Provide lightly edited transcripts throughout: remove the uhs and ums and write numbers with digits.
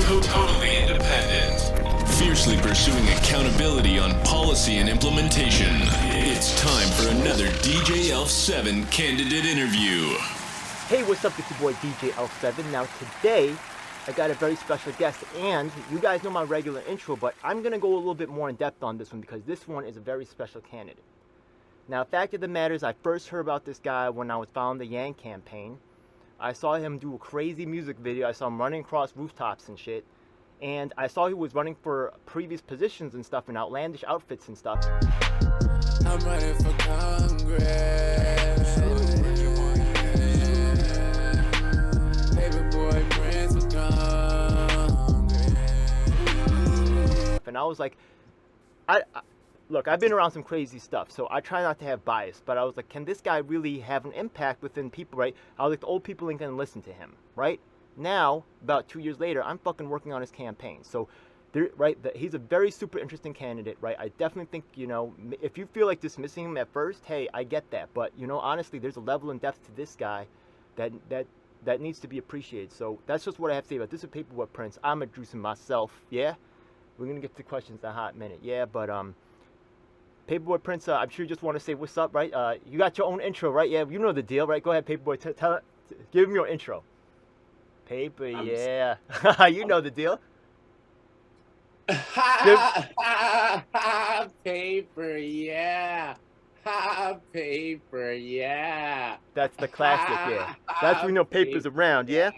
Totally independent. Fiercely pursuing accountability on policy and implementation. It's time for another DJ Elf 7 candidate interview. Hey, what's up? It's your boy DJ Elf 7. Now today, I got a very special guest, and you guys know my regular intro, but I'm going to go a little bit more in depth on this one because this one is a very special candidate. Now, fact of the matter is, I first heard about this guy when I was following the Yang campaign. I saw him do a crazy music video. I saw him running across rooftops and shit. And I saw he was running for previous positions and stuff in outlandish outfits and stuff. I'm running for Congress. Paperboy Prince for Congress. And I was like, Look, I've been around some crazy stuff, so I try not to have bias, but I was like, can this guy really have an impact within people, right? I was like, the old people ain't gonna listen to him, right? Now, about 2 years later, I'm fucking working on his campaign. So, he's a very super interesting candidate, right? I definitely think, if you feel like dismissing him at first, hey, I get that. But, honestly, there's a level and depth to this guy that needs to be appreciated. So, that's just what I have to say about this. Is Paperboy Prince. I'm introducing myself, yeah? We're gonna get to questions in a hot minute, yeah? But, Paperboy Prince, I'm sure you just want to say what's up, right? You got your own intro, right? Yeah, you know the deal, right? Go ahead, Paperboy. Give him your intro. Paper, yeah. You know the deal. Paper, yeah. Paper, yeah. That's the classic, yeah. That's when paper's around, yeah?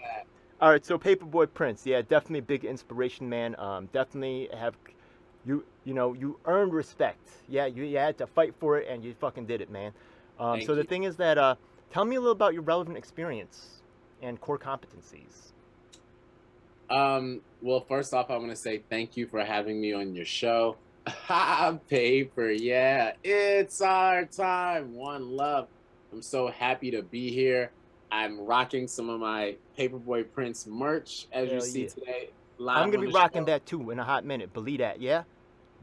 All right, so Paperboy Prince, yeah, definitely a big inspiration, man. Definitely have... You earned respect. Yeah, you had to fight for it, and you fucking did it, man. So the thing is that, tell me a little about your relevant experience and core competencies. Well, first off, I want to say thank you for having me on your show. Paper, yeah, it's our time. One love. I'm so happy to be here. I'm rocking some of my Paperboy Prince merch, as you see today. I'm going to be rocking that too in a hot minute. Believe that, yeah?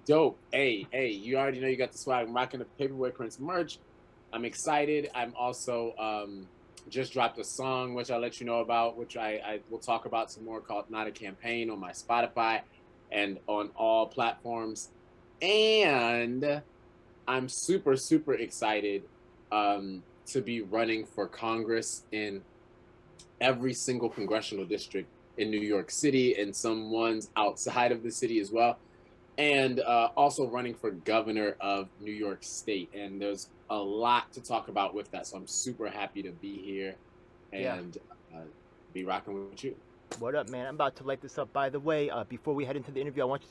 Dope. Hey, you already know you got the swag. I'm rocking the Paperboy Prince merch. I'm excited. I'm also just dropped a song, which I'll let you know about, which I will talk about some more, called Not a Campaign, on my Spotify and on all platforms. And I'm super, super excited to be running for Congress in every single congressional district in New York City, and some ones outside of the city as well, and also running for governor of New York State. And there's a lot to talk about with that, so I'm super happy to be here and be rocking with you. What up, man? I'm about to light this up. By the way, before we head into the interview, I want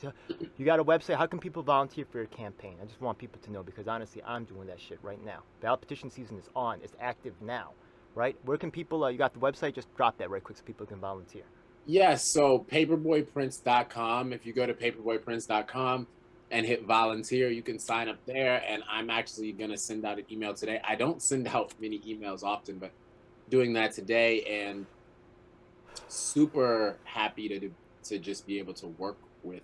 you got a website. How can people volunteer for your campaign? I just want people to know, because honestly, I'm doing that shit right now. Ballot petition season is on. It's active now, right? Where can people, you got the website, just drop that right quick so people can volunteer. Yes, so paperboyprince.com. If you go to paperboyprince.com and hit volunteer, you can sign up there. And I'm actually going to send out an email today. I don't send out many emails often, but doing that today, and super happy to just be able to work with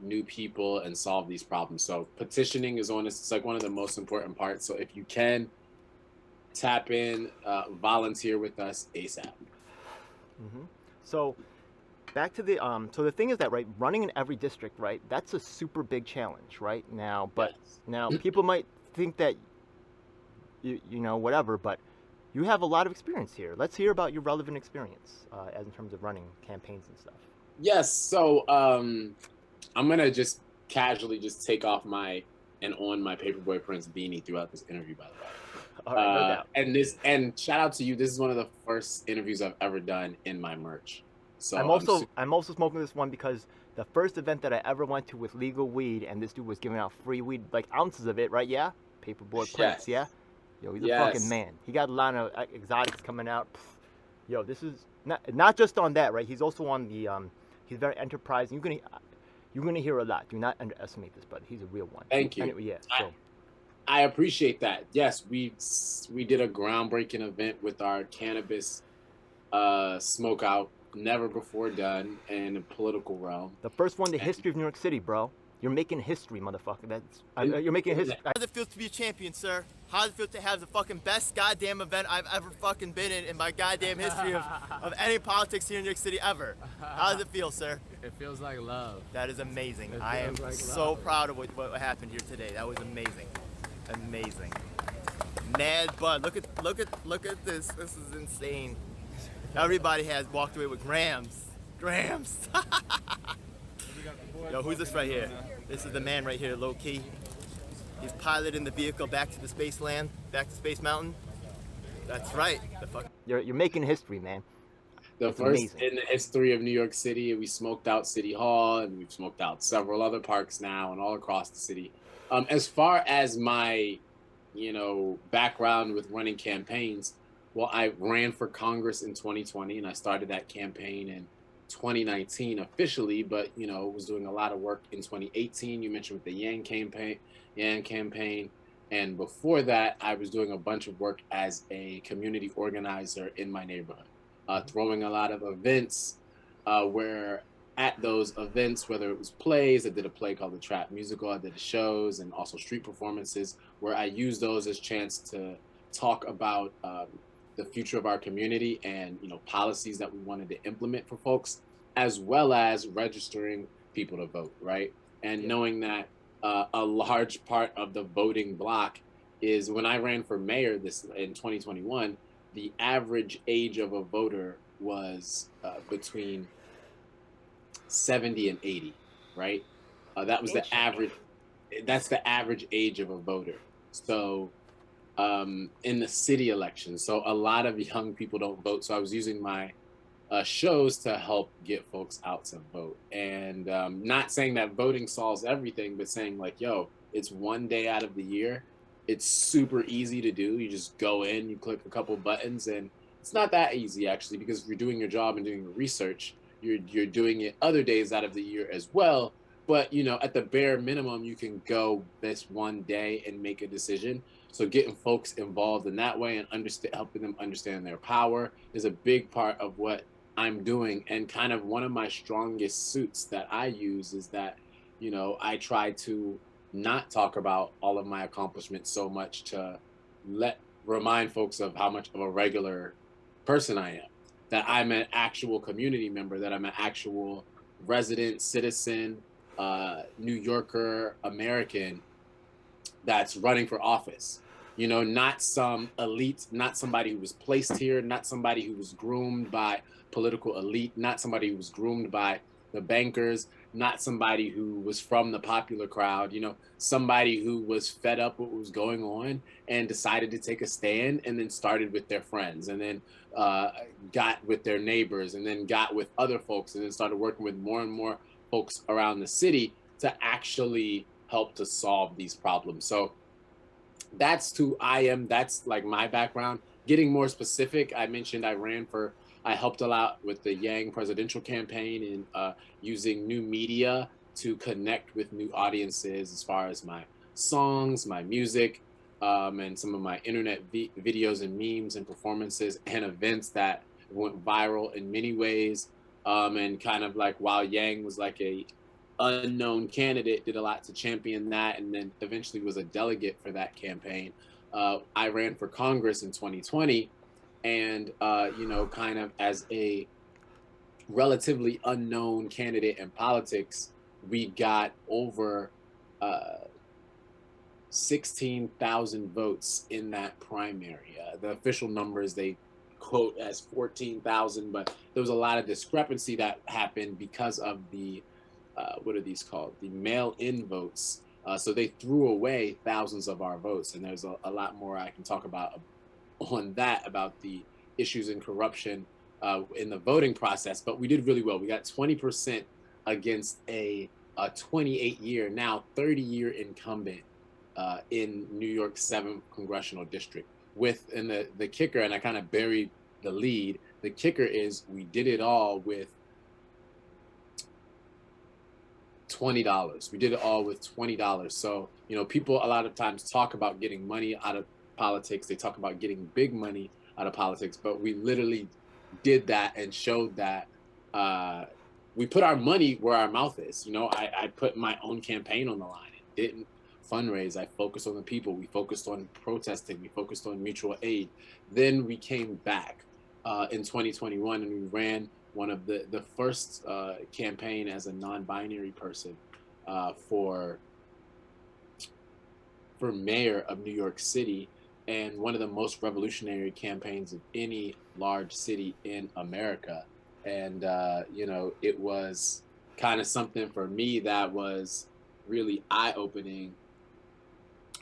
new people and solve these problems. So petitioning is on this. It's like one of the most important parts. So if you can tap in, volunteer with us ASAP. Mm-hmm. So back to the so the thing is that, right, running in every district, right, that's a super big challenge right now. But now people might think that you know whatever, but you have a lot of experience here. Let's hear about your relevant experience as in terms of running campaigns and stuff. Yes, so I'm gonna just casually just take off my Paperboy Prince beanie throughout this interview, by the way. All right, no doubt. And shout out to you. This is one of the first interviews I've ever done in my merch. So I'm also smoking this one because the first event that I ever went to with legal weed, and this dude was giving out free weed, like ounces of it, right? Yeah, Paperboy Prince, yeah. Yo, he's a fucking man. He got a lot of exotics coming out. Yo, this is not just on that, right? He's also on the he's very enterprising. You're gonna hear a lot. Do not underestimate this, but he's a real one. Thank you. Anyway, yeah. So. I appreciate that. Yes, we did a groundbreaking event with our cannabis smoke out, never before done in the political realm. The first one in the history of New York City, bro. You're making history, motherfucker. You're making history. How does it feel to be a champion, sir? How does it feel to have the fucking best goddamn event I've ever fucking been in my goddamn history of any politics here in New York City ever? How does it feel, sir? It feels like love. That is amazing. It I am feels like so love. proud of what happened here today. That was amazing. Amazing. Mad Bud. Look at this. This is insane. Everybody has walked away with grams. Grams. Yo, who's this right here? This is the man right here, low key. He's piloting the vehicle back to the Space Space Mountain. That's right. You're making history, man. The first in the history of New York City. We smoked out City Hall, and we've smoked out several other parks now, and all across the city. As far as my, background with running campaigns, well, I ran for Congress in 2020, and I started that campaign in 2019 officially, but was doing a lot of work in 2018. You mentioned with the Yang campaign, and before that, I was doing a bunch of work as a community organizer in my neighborhood, throwing a lot of events where at those events, whether it was plays, I did a play called The Trap Musical, I did shows and also street performances where I used those as chance to talk about the future of our community and policies that we wanted to implement for folks, as well as registering people to vote, right? And knowing that a large part of the voting block is when I ran for mayor in 2021, the average age of a voter was between 70 and 80, right? That was the average. That's the average age of a voter. So in the city election, so a lot of young people don't vote. So I was using my shows to help get folks out to vote. And not saying that voting solves everything, but saying like, yo, it's one day out of the year. It's super easy to do. You just go in, you click a couple buttons, and it's not that easy actually, because if you're doing your job and doing your research, you're doing it other days out of the year as well. But at the bare minimum, you can go this one day and make a decision. So getting folks involved in that way and helping them understand their power is a big part of what I'm doing. And kind of one of my strongest suits that I use is that, I try to not talk about all of my accomplishments so much to remind folks of how much of a regular person I am, that I'm an actual community member, that I'm an actual resident, citizen, New Yorker, American that's running for office. Not some elite, not somebody who was placed here, not somebody who was groomed by political elite, not somebody who was groomed by the bankers, not somebody who was from the popular crowd, somebody who was fed up with what was going on and decided to take a stand, and then started with their friends, and then got with their neighbors, and then got with other folks, and then started working with more and more folks around the city to actually help to solve these problems. So that's who I am. That's like my background. Getting more specific, I mentioned I helped a lot with the Yang presidential campaign and using new media to connect with new audiences as far as my songs, my music, and some of my internet videos and memes and performances and events that went viral in many ways. And kind of like while Yang was like a unknown candidate, did a lot to champion that, and then eventually was a delegate for that campaign. I ran for Congress in 2020, and kind of as a relatively unknown candidate in politics, we got over 16,000 votes in that primary. The official numbers they quote as 14,000, but there was a lot of discrepancy that happened because of the what are these called? The mail-in votes. So they threw away thousands of our votes, and there's a lot more I can talk about on that, about the issues and corruption in the voting process. But we did really well. We got 20% against a 28-year, now 30-year incumbent in New York's 7th congressional district. And the kicker, and I kind of buried the lead, the kicker is we did it all with $20. We did it all with $20. So, people a lot of times talk about getting money out of politics. They talk about getting big money out of politics, but we literally did that and showed that we put our money where our mouth is. I put my own campaign on the line. It didn't fundraise. I focused on the people. We focused on protesting. We focused on mutual aid. Then we came back in 2021 and we ran one of the first campaign as a non-binary person for mayor of New York City, and one of the most revolutionary campaigns of any large city in America. And you know, it was kind of something for me that was really eye-opening,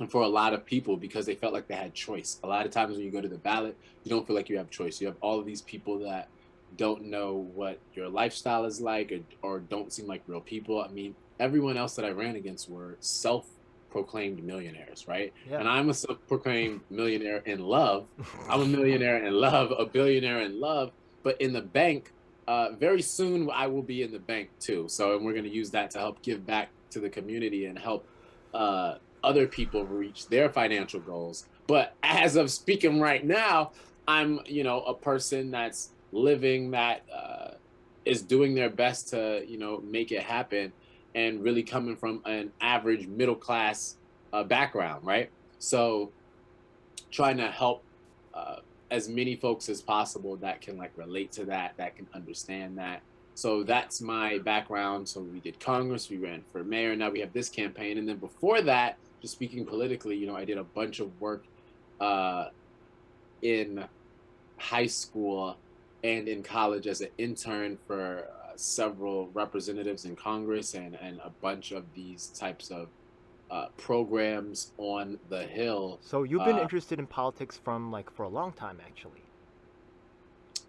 and for a lot of people, because they felt like they had choice. A lot of times when you go to the ballot, you don't feel like you have choice. You have all of these people that don't know what your lifestyle is like, or don't seem like real people. I mean, everyone else that I ran against were self-proclaimed millionaires, right? Yeah. And I'm a self-proclaimed millionaire in love. I'm a millionaire in love, a billionaire in love, but in the bank, very soon I will be in the bank too. So, and we're going to use that to help give back to the community and help other people reach their financial goals. But as of speaking right now, I'm, you know, a person that's living, that is doing their best to, you know, make it happen, and really coming from an average middle class background, right? So trying to help as many folks as possible that can like relate to that, that can understand that. So that's my background. So we did Congress, we ran for mayor, now we have this campaign. And then before that, just speaking politically, you know, I did a bunch of work in high school and in college as an intern for several representatives in Congress and a bunch of these types of programs on the Hill. So you've been interested in politics from like for a long time, actually.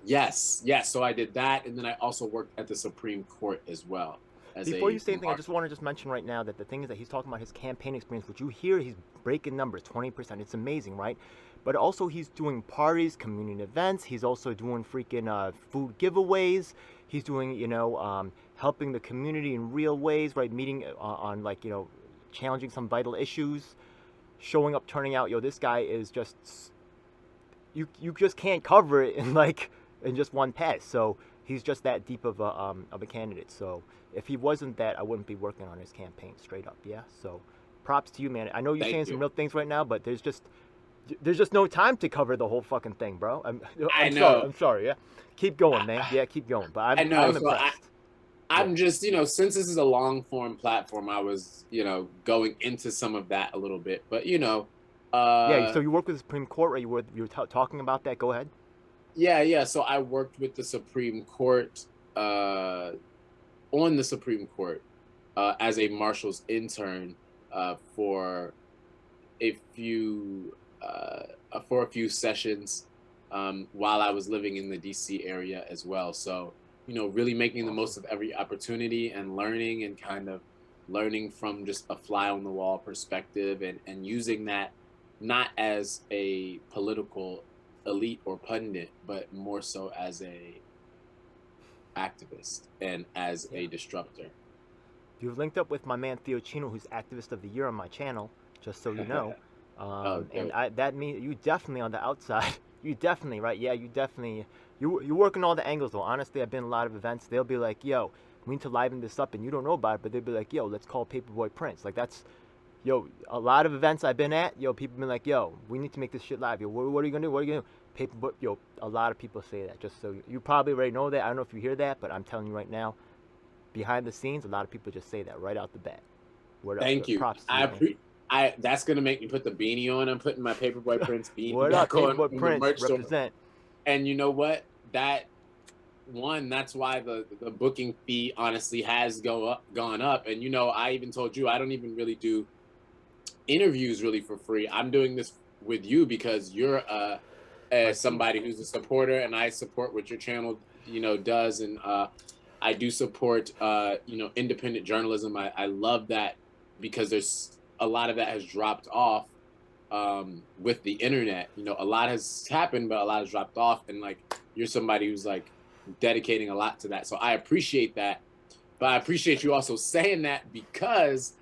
Yes. So I did that, and then I also worked at the Supreme Court as well. Before you say anything, I just want to just mention right now that the thing is that he's talking about his campaign experience, which you hear he's breaking numbers, 20%. It's amazing, right? But also he's doing parties, community events. He's also doing freaking food giveaways. He's doing, you know, helping the community in real ways, right? Meeting on like, you know, challenging some vital issues, showing up, turning out. Yo, this guy is just, you just can't cover it in just one pass. So he's just that deep of a candidate. So if he wasn't that, I wouldn't be working on his campaign, straight up. Yeah. So props to you, man. I know you're saying some real things right now, but there's just no time to cover the whole fucking thing, bro. I'm know. I'm sorry. Yeah. Keep going, man. Yeah, keep going. But I'm impressed. I'm just, you know, since this is a long form platform, I was, you know, going into some of that a little bit, but you know, yeah. So you work with the Supreme Court, right? You were talking about that. Go ahead. Yeah. So I worked with the Supreme Court, on the Supreme Court, as a marshal's intern, for a few sessions, while I was living in the DC area as well. So, you know, really making the most of every opportunity and learning, and kind of learning from just a fly on the wall perspective, and using that not as a political elite or pundit, but more so as a activist and as a disruptor. You've linked up with my man Theo Chino, who's Activist of the Year on my channel, just so you know. And that means you definitely on the outside. You definitely, right? Yeah, you're working all the angles though. Honestly, I've been in a lot of events. They'll be like, yo, we need to liven this up, and you don't know about it, but they'll be like, yo, let's call Paperboy Prince. Like that's, yo, a lot of events I've been at, yo, people been like, yo, we need to make this shit live. Yo, what are you gonna do? What are you gonna do? Paperboy, yo, a lot of people say that. Just so you probably already know that. I don't know if you hear that, but I'm telling you right now, behind the scenes, a lot of people just say that right out the bat. Thank you. That's gonna make me put the beanie on. I'm putting my Paperboy Prince beanie what back up, on Paperboy in Prince, the merch represent. store. And you know what? That's why the booking fee honestly has gone up. And you know, I even told you I don't even really do interviews really for free. I'm doing this with you because you're somebody who's a supporter, and I support what your channel, you know, does, and I do support you know, independent journalism. I love that, because there's a lot of that has dropped off with the internet. You know, a lot has happened, but a lot has dropped off, and like you're somebody who's like dedicating a lot to that. So I appreciate that, but I appreciate you also saying that, because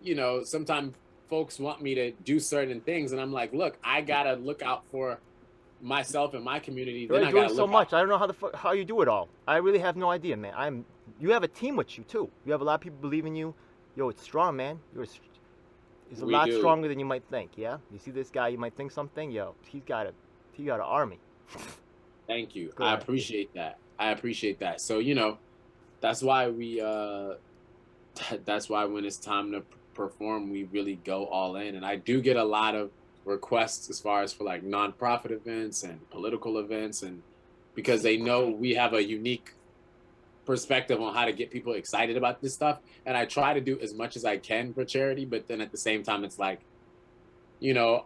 you know, sometimes folks want me to do certain things, and I'm like, look, I gotta look out for myself and my community. You're doing so much. I don't know how you do it all. I really have no idea, man. You have a team with you too. You have a lot of people believe in you. Yo, it's strong, man. is a We lot do. stronger than you might think. Yeah, you see this guy, you might think something. Yo, he got an army. Thank you. Go I ahead. appreciate that. I appreciate that. So, you know, that's why we that's why when it's time to perform, we really go all in. And I do get a lot of requests as far as for like nonprofit events and political events, and because they know we have a unique perspective on how to get people excited about this stuff. And I try to do as much as I can for charity, but then at the same time, it's like, you know,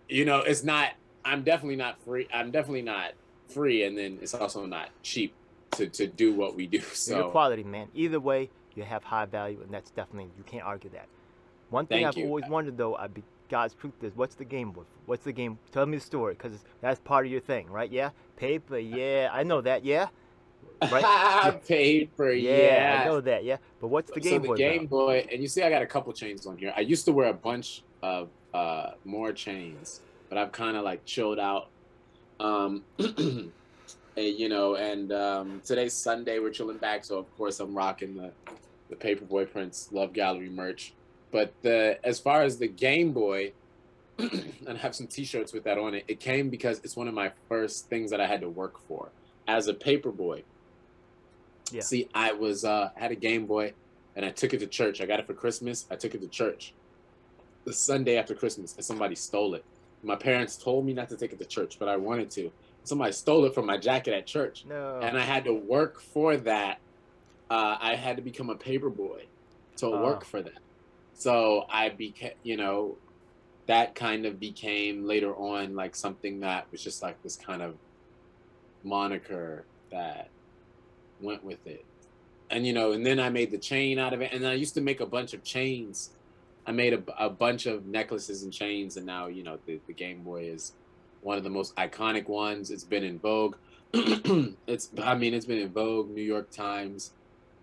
it's not, I'm definitely not free. I'm definitely not free. And then it's also not cheap to do what we do. You're So quality, man. Either way, you have high value, and that's definitely, you can't argue that. One thing Thank I've you. always wondered though, God's truth is, what's the game boy? What's the game? Tell me the story, because that's part of your thing, right? Yeah, paper. Yeah, I know that. Yeah, right. Paper, Yeah, I yeah. know that. Yeah, but what's the So Game the Boy Game about? Boy, and you see, I got a couple chains on here. I used to wear a bunch of more chains, but I've kind of like chilled out. And, you know, and today's Sunday, we're chilling back, so of course I'm rocking the Paperboy Prince Love Gallery merch. But as far as the Game Boy, and I have some T-shirts with that on it. It came because it's one of my first things that I had to work for as a paperboy. Yeah. See, I was had a Game Boy, and I took it to church. I got it for Christmas. I took it to church the Sunday after Christmas, and somebody stole it. My parents told me not to take it to church, but I wanted to. Somebody stole it from my jacket at church, No. and I had to work for that. I had to become a paperboy to work for that. So I became, you know, that kind of became later on like something that was just like this kind of moniker that went with it. And, you know, and then I made the chain out of it. And I used to make a bunch of chains. I made a bunch of necklaces and chains. And now, you know, the Game Boy is one of the most iconic ones. It's been in Vogue. It's been in Vogue, New York Times,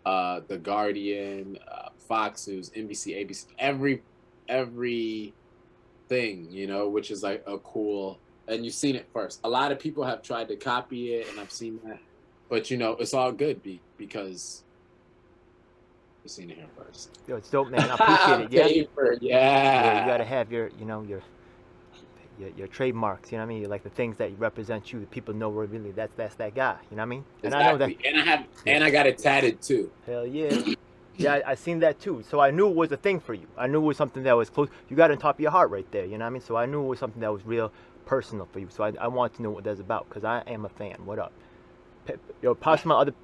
The Guardian, Fox News, NBC, ABC, every thing, you know, which is like a cool, and you've seen it first. A lot of people have tried to copy it, and I've seen that, but you know, it's all good because you've seen it here first. Yo, it's dope, man. I appreciate it. Yeah. Paper, Yeah, you gotta have your, you know, your trademarks. You know what I mean? Like the things that represent you, that people know where really that's that guy. You know what I mean? And exactly. I know that. And I got it tatted too. Hell yeah. Yeah, I seen that too. So I knew it was a thing for you. I knew it was something that was close. You got it on top of your heart right there. You know what I mean? So I knew it was something that was real personal for you. So I wanted to know what that's about, because I am a fan. What up? Yo, possibly my other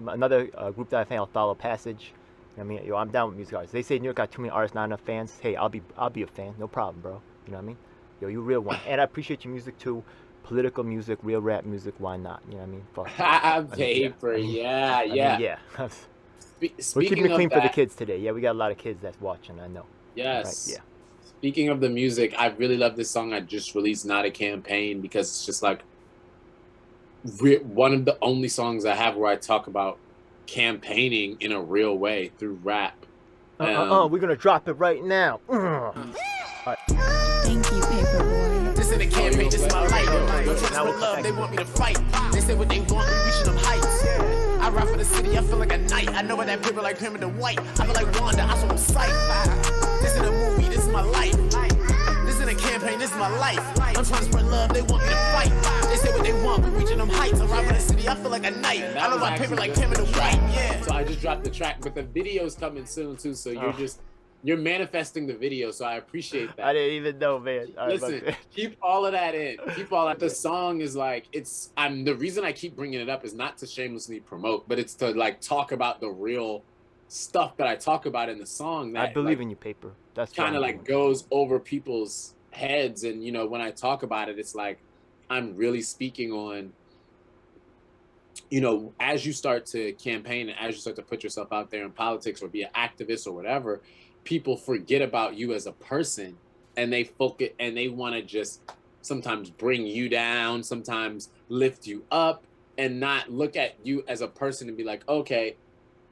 another group that I fan, I'll follow Passage. You know what I mean? Yo, I'm down with music artists. They say New York got too many artists, not enough fans. Hey, I'll be a fan. No problem, bro. You know what I mean? Yo, you real one. And I appreciate your music too. Political music, real rap music. Why not? You know what I mean? Fuck. Paper, yeah. yeah. We're keeping it clean that, for the kids today. Yeah, we got a lot of kids that's watching. I know. Yes. Right? Yeah. Speaking of the music, I really love this song I just released, Not a Campaign, because it's just like one of the only songs I have where I talk about campaigning in a real way through rap. We're gonna drop it right now. Thank you, Paperboy. This ain't a campaign, this is my life. No trust for love, they want me to fight. They say what they want, we reaching them heights. I ride for the city, I feel like a knight. I know what that paper like him in the white. I feel like Wanda, I saw him sight. This ain't a movie, this is my life. This ain't a campaign, this is my life. I'm trying to spread love, they want me to fight. They say what they want, we reaching them heights. I ride for the city, I feel like a knight. I know my paper like him in the white. Yeah. So I just dropped the track, but the video's coming soon too. So you're manifesting the video, so I appreciate that. I didn't even know, man. Listen, keep all of that in. Keep all that. The song is like, the reason I keep bringing it up is not to shamelessly promote, but it's to like talk about the real stuff that I talk about in the song. That I believe like, in you, Paper. That's kind of like goes over people's heads, and you know, when I talk about it, it's like I'm really speaking on, you know, as you start to campaign and as you start to put yourself out there in politics or be an activist or whatever, people forget about you as a person, and they focus and they want to just sometimes bring you down, sometimes lift you up, and not look at you as a person and be like, okay,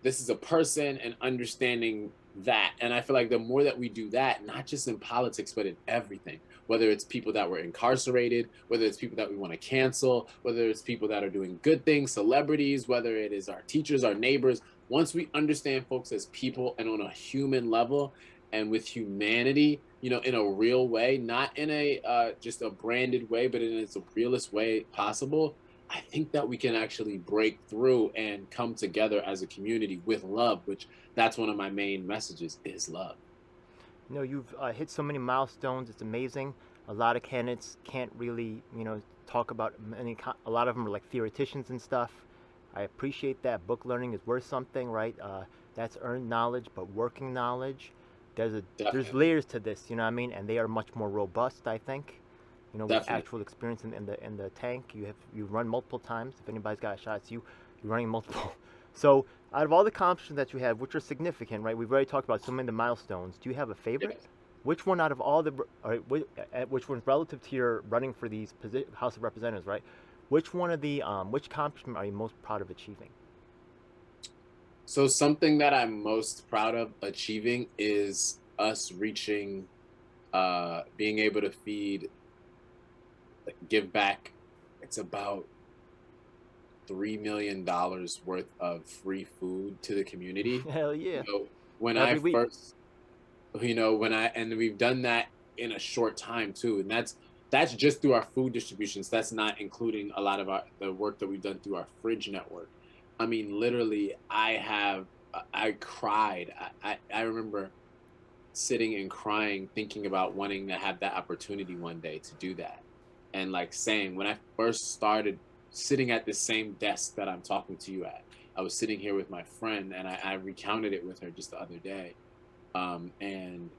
this is a person, and understanding that. And I feel like the more that we do that, not just in politics, but in everything, whether it's people that were incarcerated, whether it's people that we want to cancel, whether it's people that are doing good things, celebrities, whether it is our teachers, our neighbors. Once we understand folks as people and on a human level and with humanity, you know, in a real way, not in a just a branded way, but in its realest way possible, I think that we can actually break through and come together as a community with love, which that's one of my main messages is love. You know, you've hit so many milestones. It's amazing. A lot of candidates can't really, you know, talk about a lot of them are like theoreticians and stuff. I appreciate that. Book learning is worth something, right? That's earned knowledge, but working knowledge. There's Definitely. layers to this, you know what I mean? And they are much more robust, I think. You know, with Definitely. actual experience in the tank, you run multiple times. If anybody's got a shot, it's you. You're running multiple. So, out of all the accomplishments that you have, which are significant, right? We've already talked about so many of the milestones. Do you have a favorite? Yeah. Which one out of all the, all right, which one's relative to your running for these House of Representatives, right? Which one of the, which accomplishment are you most proud of achieving? So something that I'm most proud of achieving is us reaching, being able to feed, like, give back. It's about $3 million worth of free food to the community. Hell yeah. You know, when I Every week. first, you know, and we've done that in a short time too, and that's just through our food distributions. That's not including a lot of the work that we've done through our fridge network. I mean, literally, I cried. I remember sitting and crying, thinking about wanting to have that opportunity one day to do that. And like saying, when I first started sitting at the same desk that I'm talking to you at, I was sitting here with my friend, and I recounted it with her just the other day. And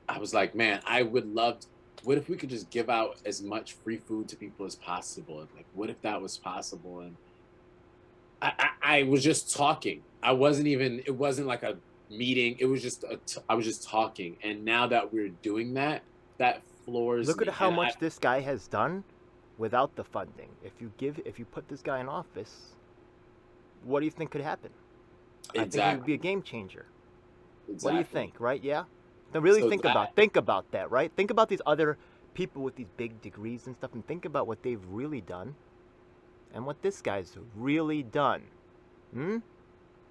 I was like, man, I would love what if we could just give out as much free food to people as possible? And like, what if that was possible? And I was just talking. It wasn't like a meeting. It was just, I was just talking. And now that we're doing that, that floors Look me. at how And much this guy has done without the funding. If you put this guy in office, what do you think could happen? I think he would be a Exactly. game changer. Exactly. What do you think, right? Yeah? Now really So think about that, right? Think about these other people with these big degrees and stuff, and think about what they've really done and what this guy's really done. Hmm?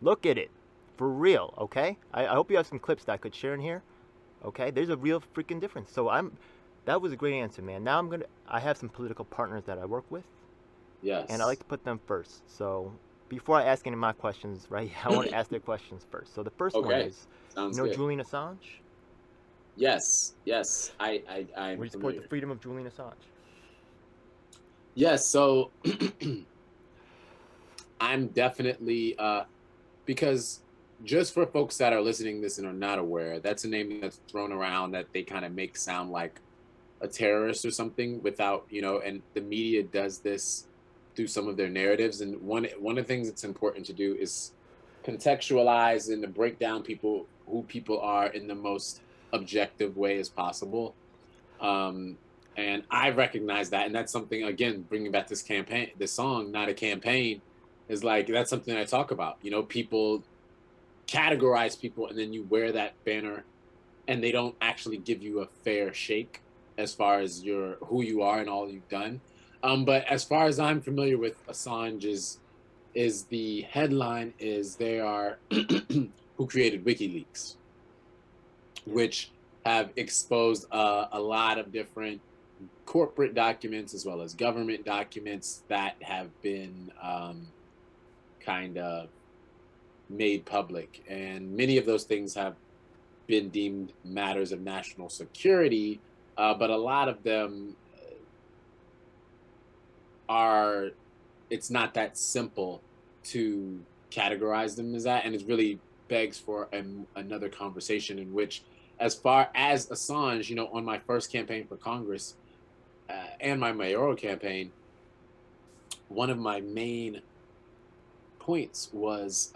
Look at it. For real, okay? I hope you have some clips that I could share in here. Okay? There's a real freaking difference. So that was a great answer, man. Now I have some political partners that I work with, yes. and I like to put them first. So before I ask any of my questions, right, I want to ask their questions first. So the first one Okay. is, Sounds you know good. Julian Assange? Yes. Yes. I'm We support familiar. the freedom of Julian Assange. Yes. So I'm definitely because just for folks that are listening to this and are not aware, that's a name that's thrown around that they kind of make sound like a terrorist or something without, you know, and the media does this through some of their narratives. And one of the things that's important to do is contextualize and to break down who people are in the most objective way as possible. And I recognize that, and that's something, again, bringing back this campaign, this song, Not a Campaign, is like, that's something I talk about. You know, people categorize people, and then you wear that banner, and they don't actually give you a fair shake as far as who you are and all you've done. But as far as I'm familiar with Assange, is the headline is they are who created WikiLeaks, which have exposed a lot of different corporate documents as well as government documents that have been kind of made public. And many of those things have been deemed matters of national security, but a lot of them it's not that simple to categorize them as that. And it really begs for another conversation in which, as far as Assange, you know, on my first campaign for Congress and my mayoral campaign, one of my main points was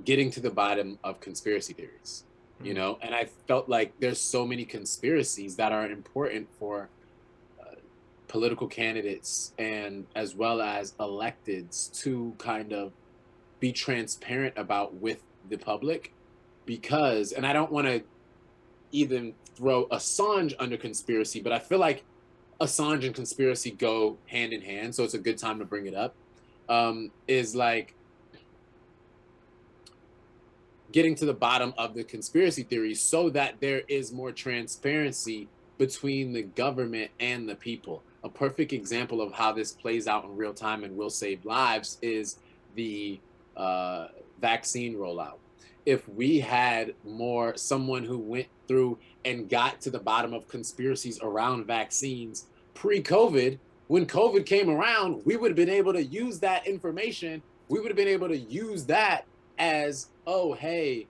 getting to the bottom of conspiracy theories, you know, and I felt like there's so many conspiracies that are important for political candidates and as well as electeds to kind of be transparent about with the public because, and I don't want to even throw Assange under conspiracy, but I feel like Assange and conspiracy go hand in hand, so it's a good time to bring it up. Is like getting to the bottom of the conspiracy theories so that there is more transparency between the government and the people. A perfect example of how this plays out in real time and will save lives is the vaccine rollout. If we had someone who went through and got to the bottom of conspiracies around vaccines pre-COVID, when COVID came around, we would have been able to use that information. We would have been able to use that as, oh, hey,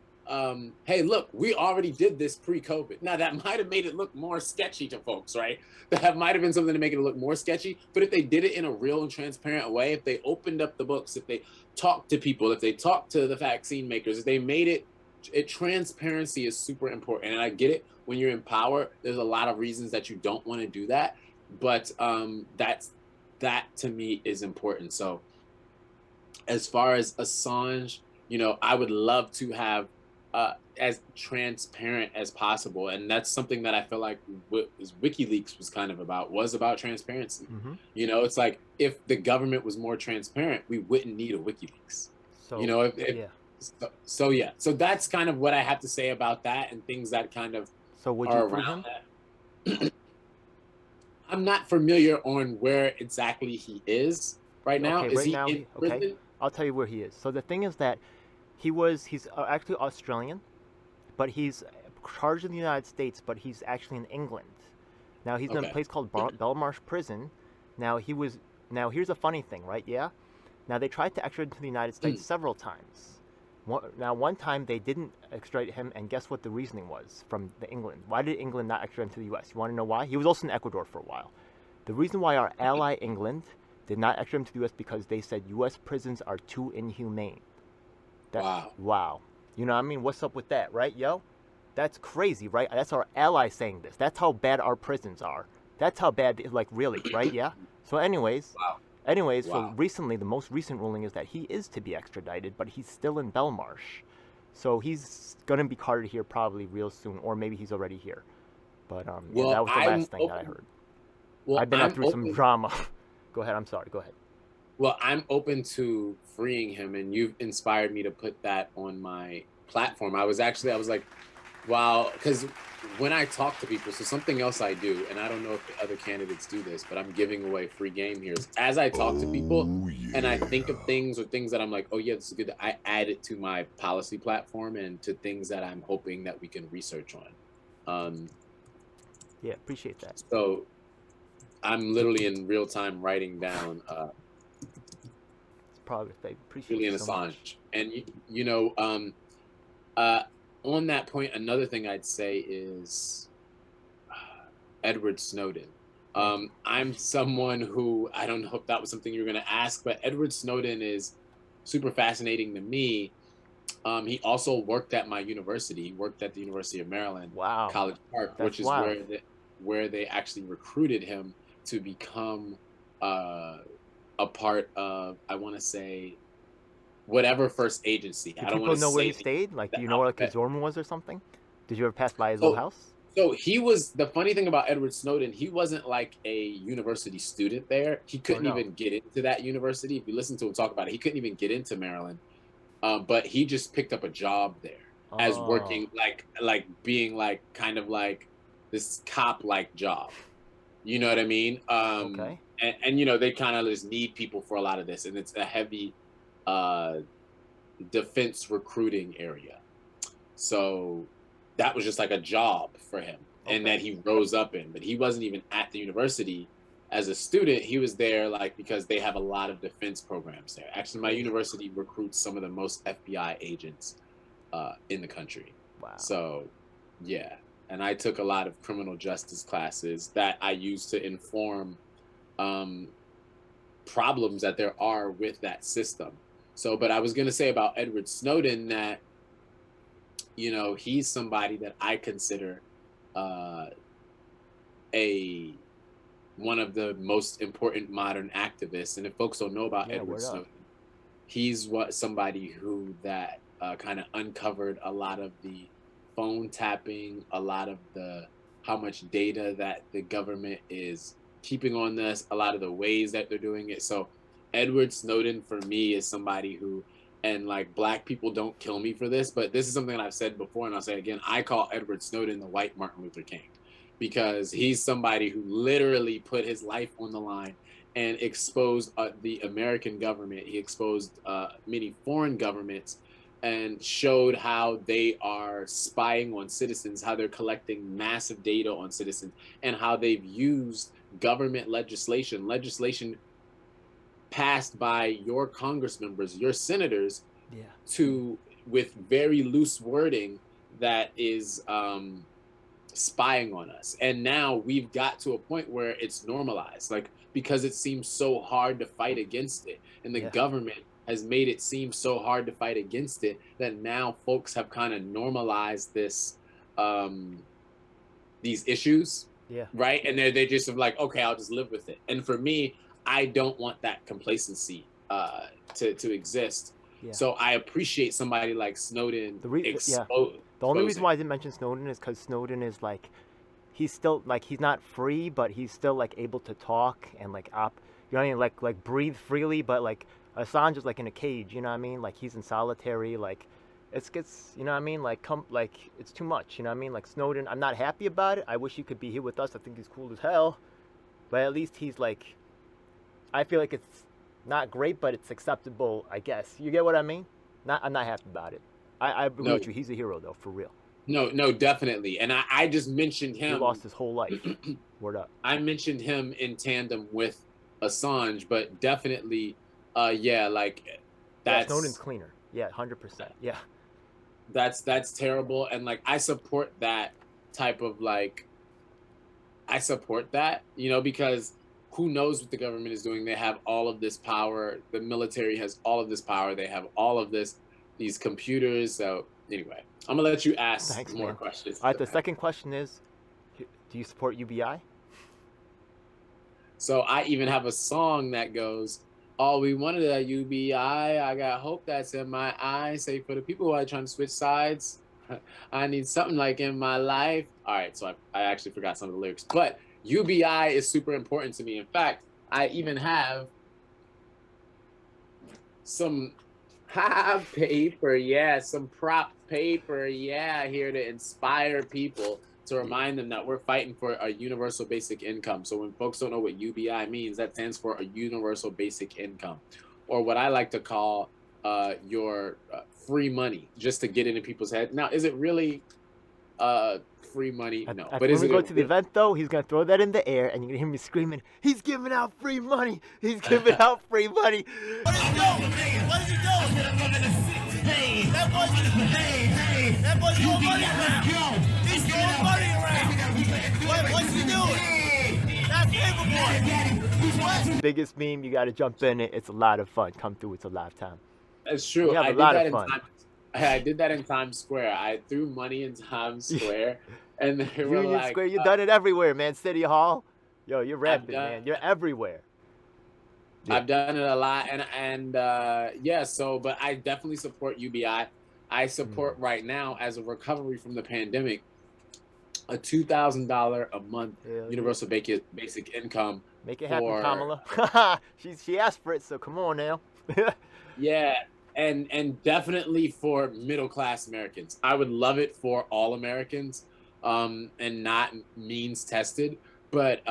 look, we already did this pre-COVID. Now, that might have made it look more sketchy to folks, right? That might have been something to make it look more sketchy. But if they did it in a real and transparent way, if they opened up the books, if they talked to people, if they talked to the vaccine makers, if they made it transparency is super important. And I get it. When you're in power, there's a lot of reasons that you don't want to do that. But that to me is important. So as far as Assange, I would love to have as transparent as possible. And that's something that I feel like WikiLeaks was about transparency. Mm-hmm. It's like if the government was more transparent, we wouldn't need a WikiLeaks. So, So that's kind of what I have to say about that and things that kind of would are you free around him? that. I'm not familiar on where exactly he is right now. Okay, is right he now, in prison? I'll tell you where he is. So the thing is that he's actually Australian, but he's charged in the United States, but he's actually in England. Now he's in a place called Belmarsh Prison. Now here's a funny thing, right? Yeah. Now they tried to extradite him to the United States several times. One time they didn't extradite him, and guess what the reasoning was from England? Why did England not extradite him to the U.S.? You want to know why? He was also in Ecuador for a while. The reason why our ally England did not extradite him to the U.S. because they said U.S. prisons are too inhumane. Wow. You know what I mean? What's up with that, right, yo? That's crazy, right? That's our ally saying this. That's how bad our prisons are. That's how bad, really, right? Yeah? So anyways, so recently, the most recent ruling is that he is to be extradited, but he's still in Belmarsh. So he's going to be carted here probably real soon, or maybe he's already here. But that was the last thing that I heard. I've been through some drama. Go ahead. I'm sorry. Go ahead. Well, I'm open to freeing him, and you've inspired me to put that on my platform. I was like, wow, because when I talk to people, so something else I do, and I don't know if the other candidates do this, but I'm giving away free game here. As I talk to people and I think of things that I'm like, oh yeah, this is good, I add it to my policy platform and to things that I'm hoping that we can research on. Yeah, appreciate that. So I'm literally in real time writing down progress, babe. Appreciate Julian it so Assange. much. And on that point, another thing I'd say is Edward Snowden. I'm someone who, I don't know if that was something you were going to ask, but Edward Snowden is super fascinating to me. He also worked at my university. He worked at the University of Maryland, College Park, which is where they actually recruited him to become a part of, I want to say, whatever first agency. Do people know where he stayed? Like, do you know where his dorm was or something? Did you ever pass by his old house? So the funny thing about Edward Snowden, he wasn't like a university student there. He couldn't even get into that university. If you listen to him talk about it, he couldn't even get into Maryland. But he just picked up a job there as working like being like kind of like this cop-like job. You know what I mean? Okay. And they kind of just need people for a lot of this, and it's a heavy defense recruiting area. So that was just like a job for him, and that he rose up in. But he wasn't even at the university as a student. He was there like because they have a lot of defense programs there. Actually, my university recruits some of the most FBI agents in the country. Wow. So yeah, and I took a lot of criminal justice classes that I used to inform problems that there are with that system. So, but I was going to say about Edward Snowden that, he's somebody that I consider one of the most important modern activists. And if folks don't know about Edward Snowden, he's somebody who that kind of uncovered a lot of the phone tapping, a lot of the how much data that the government is keeping on this, a lot of the ways that they're doing it. So Edward Snowden for me is somebody who, and like black people don't kill me for this, but this is something that I've said before and I'll say again, I call Edward Snowden the white Martin Luther King, because he's somebody who literally put his life on the line and exposed the American government. He exposed many foreign governments and showed how they are spying on citizens, how they're collecting massive data on citizens, and how they've used government legislation passed by your Congress members, your senators, to, with very loose wording that is spying on us. And now we've got to a point where it's normalized, like, because it seems so hard to fight against it. And the government has made it seem so hard to fight against it that now folks have kind of normalized this, these issues, right? And they're just like, okay, I'll just live with it. And for me, I don't want that complacency to exist. So I appreciate somebody like Snowden. The only reason why I didn't mention Snowden is because Snowden is like, he's still like, he's not free, but he's still like able to talk and like you know what I mean, like breathe freely. But like Assange is like in a cage, you know what I mean? Like he's in solitary, like it gets, you know what I mean? Like it's too much, you know what I mean? Like Snowden, I'm not happy about it. I wish he could be here with us. I think he's cool as hell, but at least he's like, I feel like it's not great, but it's acceptable, I guess. You get what I mean? I'm not happy about it. I agree with you. He's a hero though, for real. No, definitely. And I just mentioned him. He lost his whole life. Word up. I mentioned him in tandem with Assange, but definitely, like that's Snowden's cleaner. Yeah, 100%. Yeah. That's terrible. And like, I support that type of like, I support that, you know, because who knows what the government is doing? They have all of this power. The military has all of this power. They have all of these computers. So anyway, I'm gonna let you ask more questions. All right, the second question is, do you support UBI? So I even have a song that goes, all we wanted at UBI, I got hope that's in my eyes. Say for the people who are trying to switch sides, I need something like in my life. All right, so I actually forgot some of the lyrics, but UBI is super important to me. In fact, I even have some paper, some prop paper, here to inspire people, to remind them that we're fighting for a universal basic income. So when folks don't know what UBI means, that stands for a universal basic income, or what I like to call your free money, just to get into people's head. Now, is it really free money? No. But when we go to the event, though, he's going to throw that in the air, and you're going to hear me screaming, he's giving out free money. He's giving out free money. What is he doing? What is he doing? Hey, that boy's throwing money around. He's throwing money around. What's he doing? That's Paperboy. What? Biggest meme, you got to jump in it. It's a lot of fun. Come through. It's a live time. It's true. We have a lot of fun. I did that in Times Square. I threw money in Times Square, and they were Union like, Square, you've done it everywhere, man. City Hall, yo, you're rapping, man. You're everywhere. Yeah. I've done it a lot, and so, but I definitely support UBI. I support right now, as a recovery from the pandemic, a $2,000 a month universal basic income. Make it happen, Kamala. she asked for it, so come on now. Yeah. And definitely for middle-class Americans. I would love it for all Americans, and not means tested, but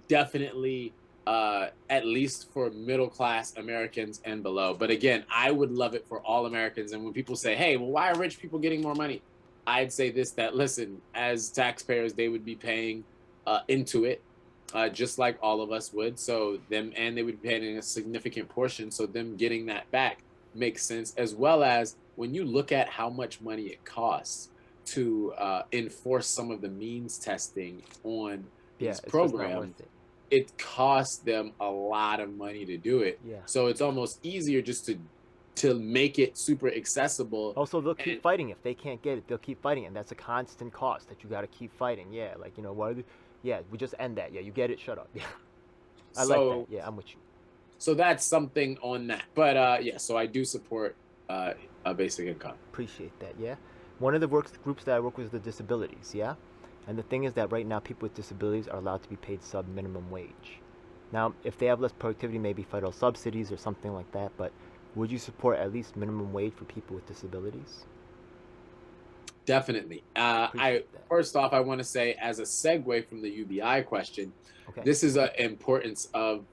definitely at least for middle-class Americans and below. But again, I would love it for all Americans. And when people say, hey, well, why are rich people getting more money? I'd say this, that listen, as taxpayers, they would be paying into it, just like all of us would. So and they would be paying a significant portion. So them getting that back makes sense, as well as when you look at how much money it costs to enforce some of the means testing on these programs. It costs them a lot of money to do it. So it's almost easier just to make it super accessible. Also, they'll keep fighting. If they can't get it, they'll keep fighting, and that's a constant cost that you got to keep fighting. Like, you know, we just end that. You get it, shut up. I like that. I'm with you. So that's something on that. But so I do support basic income. Appreciate that. Yeah. One of the groups that I work with is the disabilities. Yeah. And the thing is that right now people with disabilities are allowed to be paid sub minimum wage. Now, if they have less productivity, maybe federal subsidies or something like that. But would you support at least minimum wage for people with disabilities? Definitely. First off, I want to say, as a segue from the UBI question, Okay. this is an importance of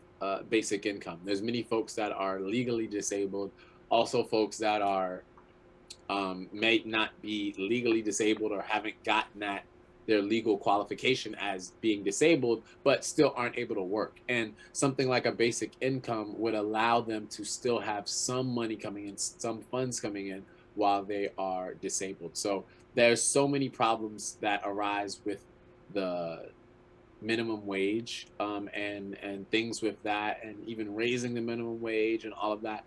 basic income. There's many folks that are legally disabled, also folks that are may not be legally disabled or haven't gotten that their legal qualification as being disabled, but still aren't able to work. And something like a basic income would allow them to still have some money coming in, some funds coming in while they are disabled. So there's so many problems that arise with the minimum wage, and things with that, and even raising the minimum wage and all of that.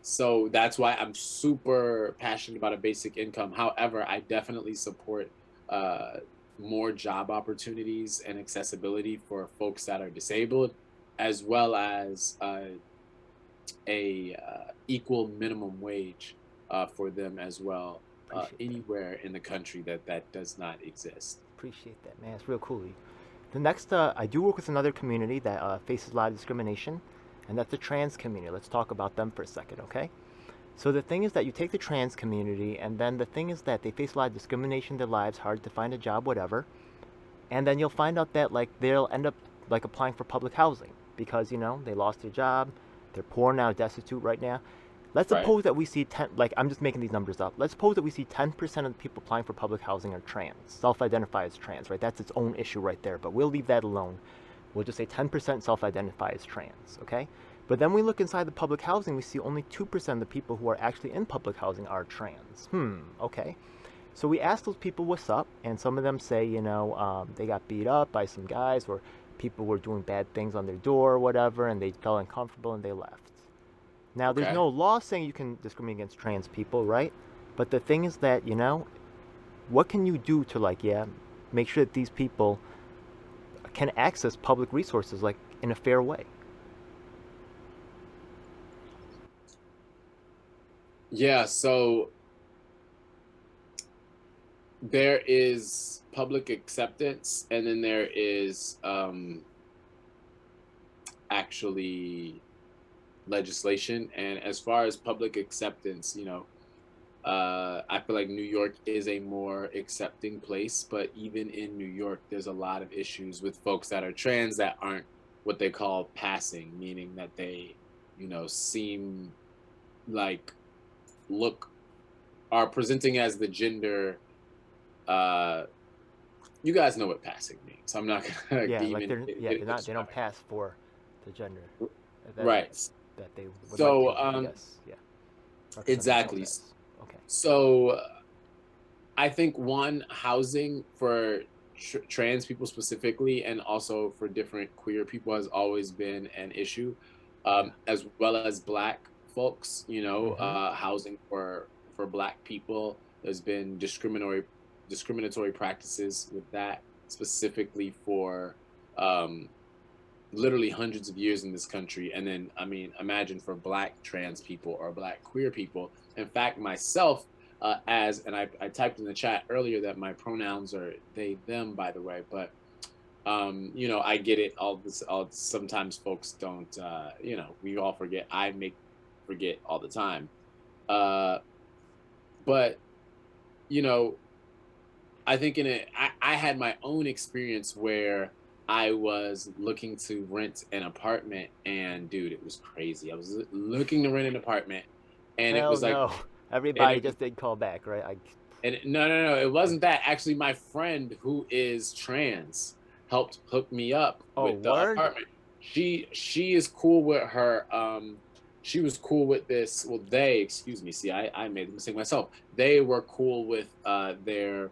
So that's why I'm super passionate about a basic income. However, I definitely support uh, more job opportunities and accessibility for folks that are disabled, as well as a equal minimum wage for them as well, anywhere in the country that does not exist. Appreciate that, man. It's real cool. The next, I do work with another community that faces a lot of discrimination, and that's the trans community. Let's talk about them for a second, okay? So the thing is that you take the trans community, and then the thing is that they face a lot of discrimination in their lives, hard to find a job, whatever. And then you'll find out that like they'll end up like applying for public housing because they lost their job, they're poor now, destitute right now. Let's Right. suppose that we see 10, like I'm just making these numbers up. Let's suppose that we see 10% of the people applying for public housing are trans, self-identify as trans, right? That's its own issue right there, but we'll leave that alone. We'll just say 10% self-identify as trans, okay? But then we look inside the public housing, we see only 2% of the people who are actually in public housing are trans. Okay. So we asked those people what's up, and some of them say, they got beat up by some guys, or people were doing bad things on their door or whatever, and they felt uncomfortable and they left. Now, there's Okay. no law saying you can discriminate against trans people, right? But the thing is that, what can you do to, make sure that these people can access public resources, like, in a fair way? Yeah, so there is public acceptance, and then there is actually legislation. And as far as public acceptance, I feel like New York is a more accepting place, but even in New York, there's a lot of issues with folks that are trans that aren't what they call passing, meaning that they, seem like are presenting as the gender. You guys know what passing means. I'm not gonna Yeah, even like they don't extravagant. pass for the gender Right. that they would So, like to, I guess. Yeah. Represent exactly. themselves as. Okay. So I think one, housing for trans people specifically, and also for different queer people, has always been an issue, as well as Black folks. Housing for Black people. There's been discriminatory practices with that, specifically for literally hundreds of years in this country. And then, I mean, imagine for Black trans people or Black queer people. In fact, myself, and I typed in the chat earlier that my pronouns are they, them, by the way, but I get it. Sometimes folks don't, we all forget. I forget all the time. But, I think I had my own experience where I was looking to rent an apartment, and dude, it was crazy. I was looking to rent an apartment, and Hell it was like, no. Everybody just did call back, right? no, it wasn't that. Actually, my friend who is trans helped hook me up with the apartment. She is cool with her. She was cool with this. Well, excuse me. See, I made the mistake myself. They were cool with their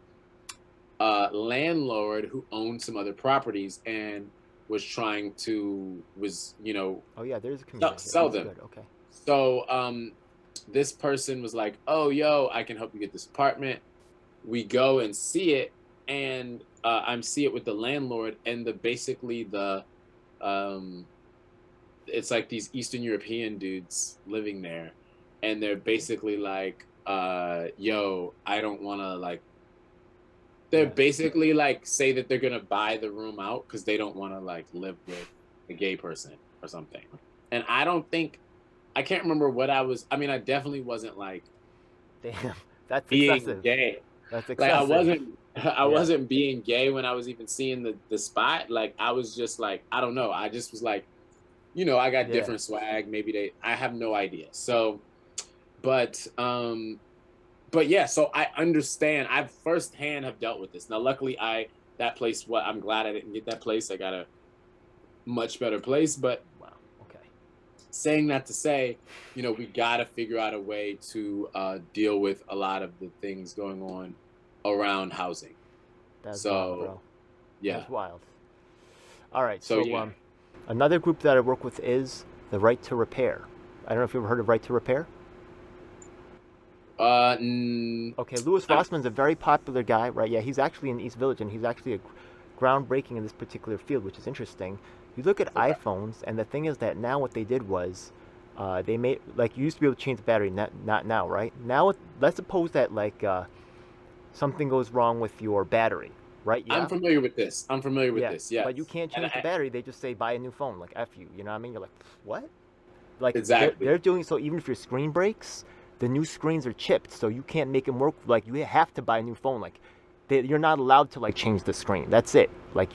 landlord who owned some other properties and was trying to Oh yeah, there's a community. sell them. Good. Okay. So this person was like, "Oh, yo, I can help you get this apartment." We go and see it, and I'm see it with the landlord, and it's like these Eastern European dudes living there, and they're basically like, yo, I don't want to like. They're basically like say that they're gonna buy the room out because they don't want to like live with a gay person or something. And I don't think I can't remember what I was. I mean, I definitely wasn't like Damn, that's being excessive. gay. That's Like I excessive. wasn't being gay when I was even seeing the spot. Like I was just like, I don't know. I just was like, I got different swag. Maybe I have no idea. So, but yeah, so I understand. I firsthand have dealt with this. Now, luckily that place, I'm glad I didn't get that place. I got a much better place, but wow. Okay. Saying that to say, we got to figure out a way to deal with a lot of the things going on around housing. That's wild, bro. Yeah. That's wild. All right. So yeah. Another group that I work with is the Right to Repair. I don't know if you've ever heard of Right to Repair. Okay, Louis Rossman's a very popular guy, right? Yeah, he's actually in East Village, and he's actually groundbreaking in this particular field, which is interesting. You look at iPhones, and the thing is that now what they did was, they made, like, you used to be able to change the battery, not now, right? Now, let's suppose that, like, something goes wrong with your battery, right? Yeah? I'm familiar with this. Yes. But you can't change the battery. They just say, buy a new phone, like, F you, you know what I mean? You're like, what? Like, exactly. They're doing so even if your screen breaks, the new screens are chipped, so you can't make them work. Like, you have to buy a new phone. Like, you're not allowed to, like, change the screen. That's it. Like,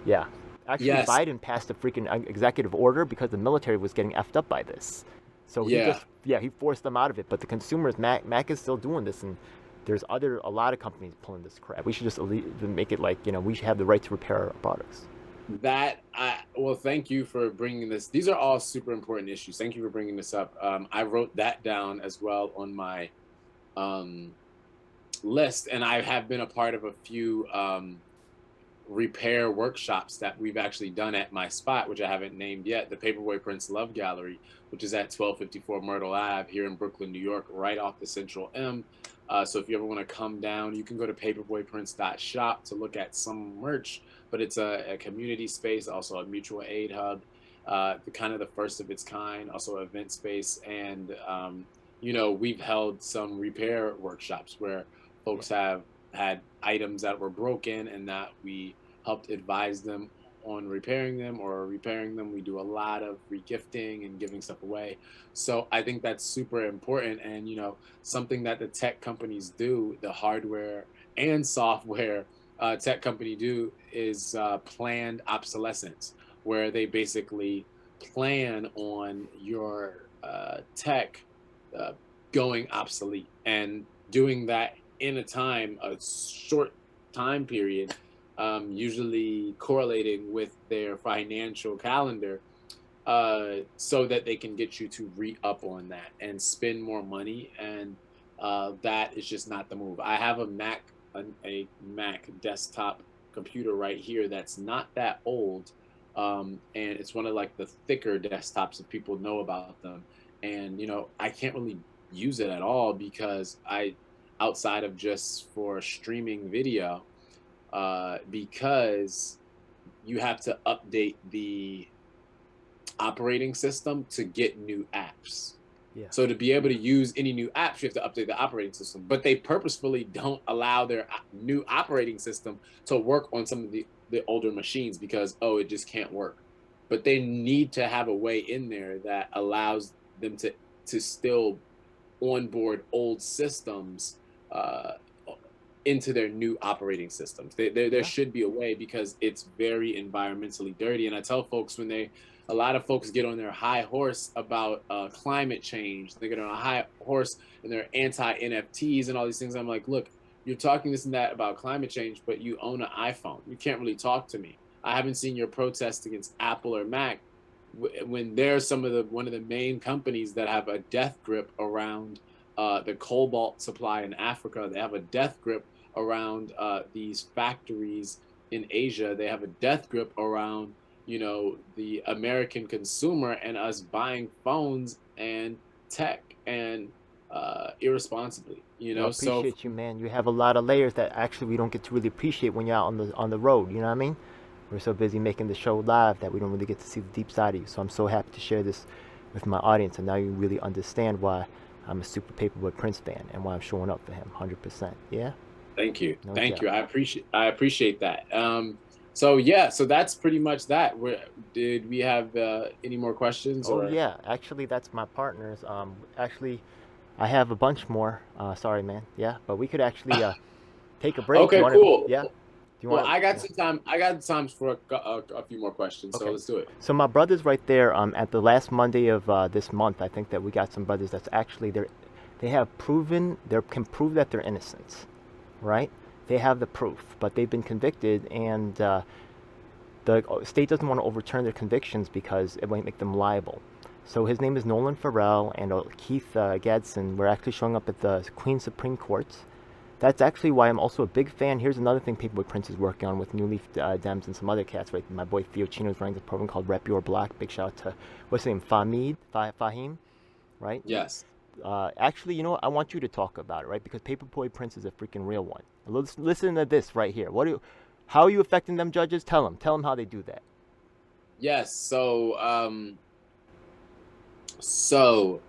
yeah. Actually, yes. Biden passed a freaking executive order because the military was getting effed up by this. So he forced them out of it. But the consumers, Mac is still doing this, and there's a lot of companies pulling this crap. We should just make it like, we should have the right to repair our products. Well, thank you for bringing this. These are all super important issues. Thank you for bringing this up. I wrote that down as well on my list, and I have been a part of a few repair workshops that we've actually done at my spot, which I haven't named yet, the Paperboy Prince Love Gallery, which is at 1254 Myrtle Ave here in Brooklyn, New York, right off the Central M. So if you ever want to come down, you can go to paperboyprince.shop to look at some merch, but it's a community space, also a mutual aid hub, the first of its kind, also an event space. And, we've held some repair workshops where folks have had items that were broken and that we helped advise them on repairing them or repairing them. We do a lot of regifting and giving stuff away. So I think that's super important. And, something that the tech companies do, the hardware and software tech company do is planned obsolescence, where they basically plan on your tech going obsolete and doing that in a short time period, usually correlating with their financial calendar, so that they can get you to re-up on that and spend more money. And that is just not the move. I have a Mac desktop computer right here that's not that old, and it's one of like the thicker desktops if people know about them. And I can't really use it at all because outside of just for streaming video, because you have to update the operating system to get new apps. Yeah. So to be able to use any new apps, you have to update the operating system. But they purposefully don't allow their new operating system to work on some of the older machines because, it just can't work. But they need to have a way in there that allows them to still onboard old systems into their new operating systems. There should be a way, because it's very environmentally dirty. And I tell folks, a lot of folks get on their high horse about climate change. They get on a high horse and they're anti-NFTs and all these things. I'm like, look, you're talking this and that about climate change, but you own an iPhone. You can't really talk to me. I haven't seen your protest against Apple or Mac when they're one of the main companies that have a death grip around the cobalt supply in Africa. They have a death grip around these factories in Asia. They have a death grip around, the American consumer and us buying phones and tech and irresponsibly, I appreciate you, man. You have a lot of layers that actually we don't get to really appreciate when you're out on the road. You know what I mean? We're so busy making the show live that we don't really get to see the deep side of you. So I'm so happy to share this with my audience, and now you really understand why I'm a super Paperboy Prince fan and why I'm showing up for him 100%. Yeah? Thank you. No Thank doubt. you. I appreciate that. So yeah, so that's pretty much that. Did we have any more questions? Oh, or yeah. Actually, that's my partner's. Actually, I have a bunch more. Sorry, man. Yeah, but we could actually take a break. Okay, cool. Yeah? Do you Well, want I got some time. I got time for a few more questions. So Okay. let's do it. So my brothers right there, at the last Monday of this month, I think that we got some brothers that's actually they can prove that they're innocent, right? They have the proof, but they've been convicted, and the state doesn't want to overturn their convictions because it might make them liable. So his name is Nolan Farrell and Keith Gadsden. We're actually showing up at the Queens Supreme Court. That's actually why I'm also a big fan. Here's another thing Paperboy Prince is working on with New Leaf Dems and some other cats. Right, my boy Theo Chino's running a program called Rep Your Block. Big shout out to what's his name, Fahim, right? Yes. Actually, you know what? I want you to talk about it, right? Because Paperboy Prince is a freaking real one. Listen to this right here. How are you affecting them, judges? Tell them how they do that. Yes. So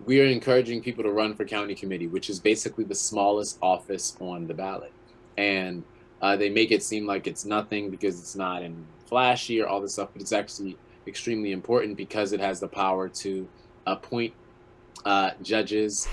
we are encouraging people to run for county committee, which is basically the smallest office on the ballot. And they make it seem like it's nothing because it's not in flashy or all this stuff, but it's actually extremely important because it has the power to appoint judges,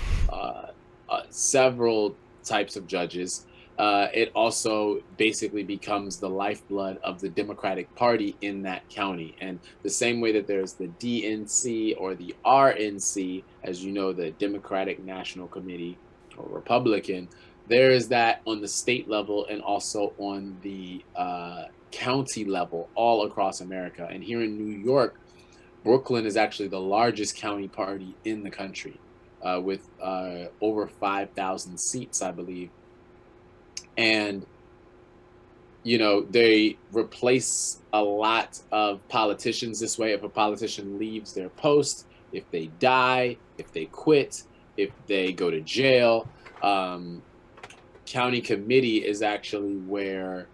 several types of judges. It also basically becomes the lifeblood of the Democratic Party in that county. And the same way that there's the DNC or the RNC, as you know, the Democratic National Committee or Republican, there is that on the state level and also on the county level all across America. And here in New York, Brooklyn is actually the largest county party in the country with over 5,000 seats, I believe. And, you know, they replace a lot of politicians this way. If a politician leaves their post, if they die, if they quit, if they go to jail, county committee is actually where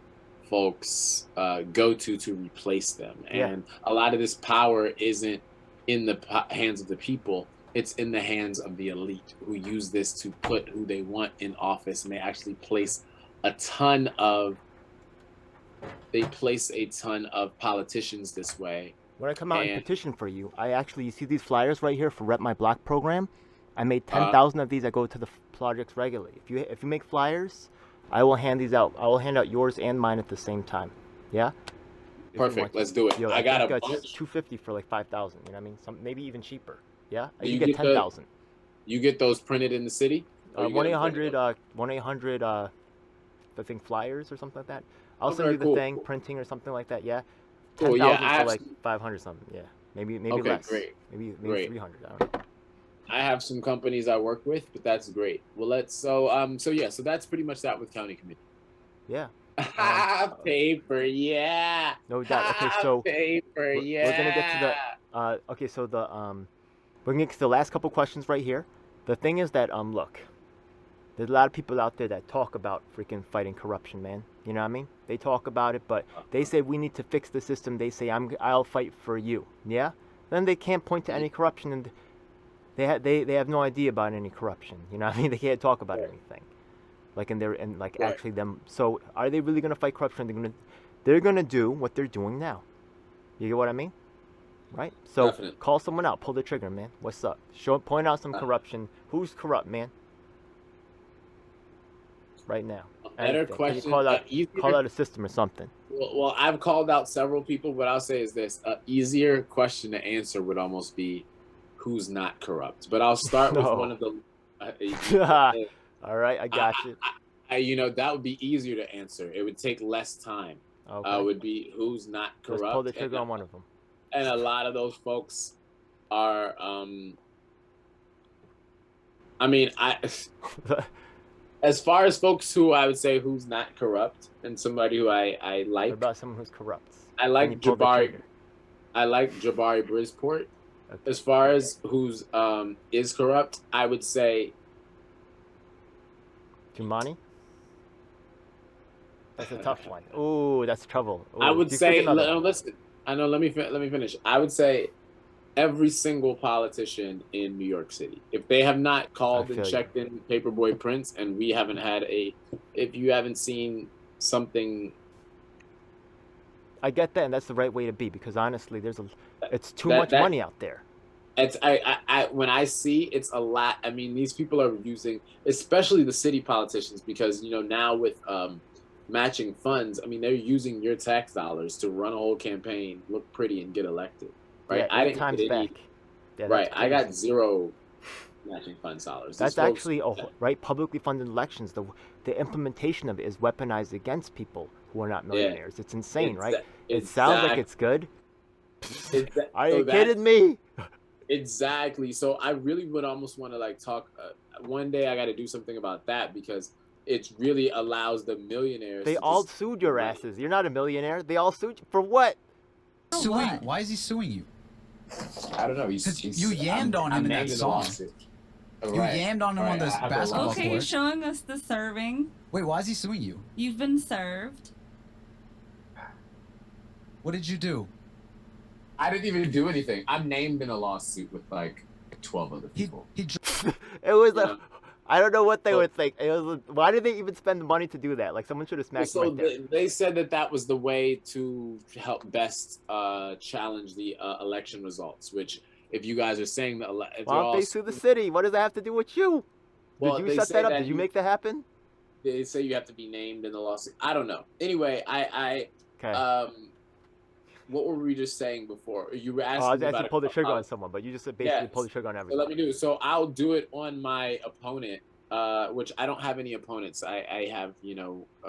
folks go to replace them. Yeah. And a lot of this power isn't in the hands of the people. It's in the hands of the elite who use this to put who they want in office. And they actually place a ton of politicians this way. When I come out and petition for you, you see these flyers right here for Rep My Block program? I made 10,000 of these. I go to the projects regularly. If you make flyers, I will hand these out. I will hand out yours and mine at the same time. Yeah? Perfect. Let's do it. Yo, I got a bunch. bunch. $250 for like 5,000. You know what I mean? Maybe even cheaper. Yeah? You get 10,000. You get those printed in the city? 1-800 I think flyers or something like that. I'll send you the thing, printing or something like that. Yeah. 10,000 for like 500 something. Yeah. Maybe okay, less. Great. Maybe great. 300. I don't know. I have some companies I work with, but that's great. Well, so that's pretty much that with county committee. Yeah. Paper, yeah. No doubt. Okay, so paper, yeah. We're gonna get to the okay, so we're gonna get to the last couple questions right here. The thing is that look, there's a lot of people out there that talk about freaking fighting corruption, man. You know what I mean? They talk about it, but they say we need to fix the system. They say I'll fight for you. Yeah. Then they can't point to any corruption, and they have no idea about any corruption. You know what I mean? They can't talk about anything. Like actually them. So are they really gonna fight corruption? They're gonna do what they're doing now. You get what I mean? Right? So Definitely. Call someone out, pull the trigger, man. What's up? Point out some corruption. Who's corrupt, man? Right now. Better Anything. question. Call out a system or something. Well, I've called out several people. What I'll say is this: an easier question to answer would almost be, "Who's not corrupt?" But I'll start with one of the. All right, I got you. You know, that would be easier to answer. It would take less time. Okay. Would be who's not corrupt. Let's pull the trigger on one of them. And a lot of those folks are. I mean, as far as folks who I would say who's not corrupt and somebody who I like. What about someone who's corrupt? I like Jabari. I like Jabari Brisport. Okay. As far as who's is corrupt, I would say. Jumani? That's a tough one. Ooh, that's trouble. Ooh, I would say. Listen. I know. Let me finish. I would say every single politician in New York City. If they have not called and checked in Paperboy Prince, and we haven't had if you haven't seen something. I get that, and that's the right way to be, because honestly, it's too much money out there. It's when I see it's a lot. I mean, these people are using, especially the city politicians, because now with matching funds, I mean, they're using your tax dollars to run a whole campaign, look pretty, and get elected. Right? Yeah, I didn't times get any. back. Yeah, right, I got zero matching fund dollars. That's actually right. Publicly funded elections. The implementation of it is weaponized against people who are not millionaires. Yeah. It's insane, right? It sounds like it's good. Are you kidding me? Exactly. So I really would almost want to talk. One day I got to do something about that, because it really allows the millionaires. They all sued your asses. You're not a millionaire. They all sued you for what? Suing? Why is he suing you? I don't know. You yammed on him in that song. You yammed on him on this basketball court. Okay, you're showing us the serving. Wait, why is he suing you? You've been served. What did you do? I didn't even do anything. I'm named in a lawsuit with 12 other people. It was I don't know what they would think. It was, why did they even spend the money to do that? Like, someone should have smacked them right there. They said that was the way to help best challenge the election results. Which, if you guys are saying that, why don't they sue the city? What does that have to do with you? Did you set that up? Did you make that happen? They say you have to be named in the lawsuit. I don't know. Anyway, what were we just saying before? You were asking. I was asking to pull the trigger on someone, but you just basically pull the trigger on everyone. So let me do it. So I'll do it on my opponent, which I don't have any opponents. I have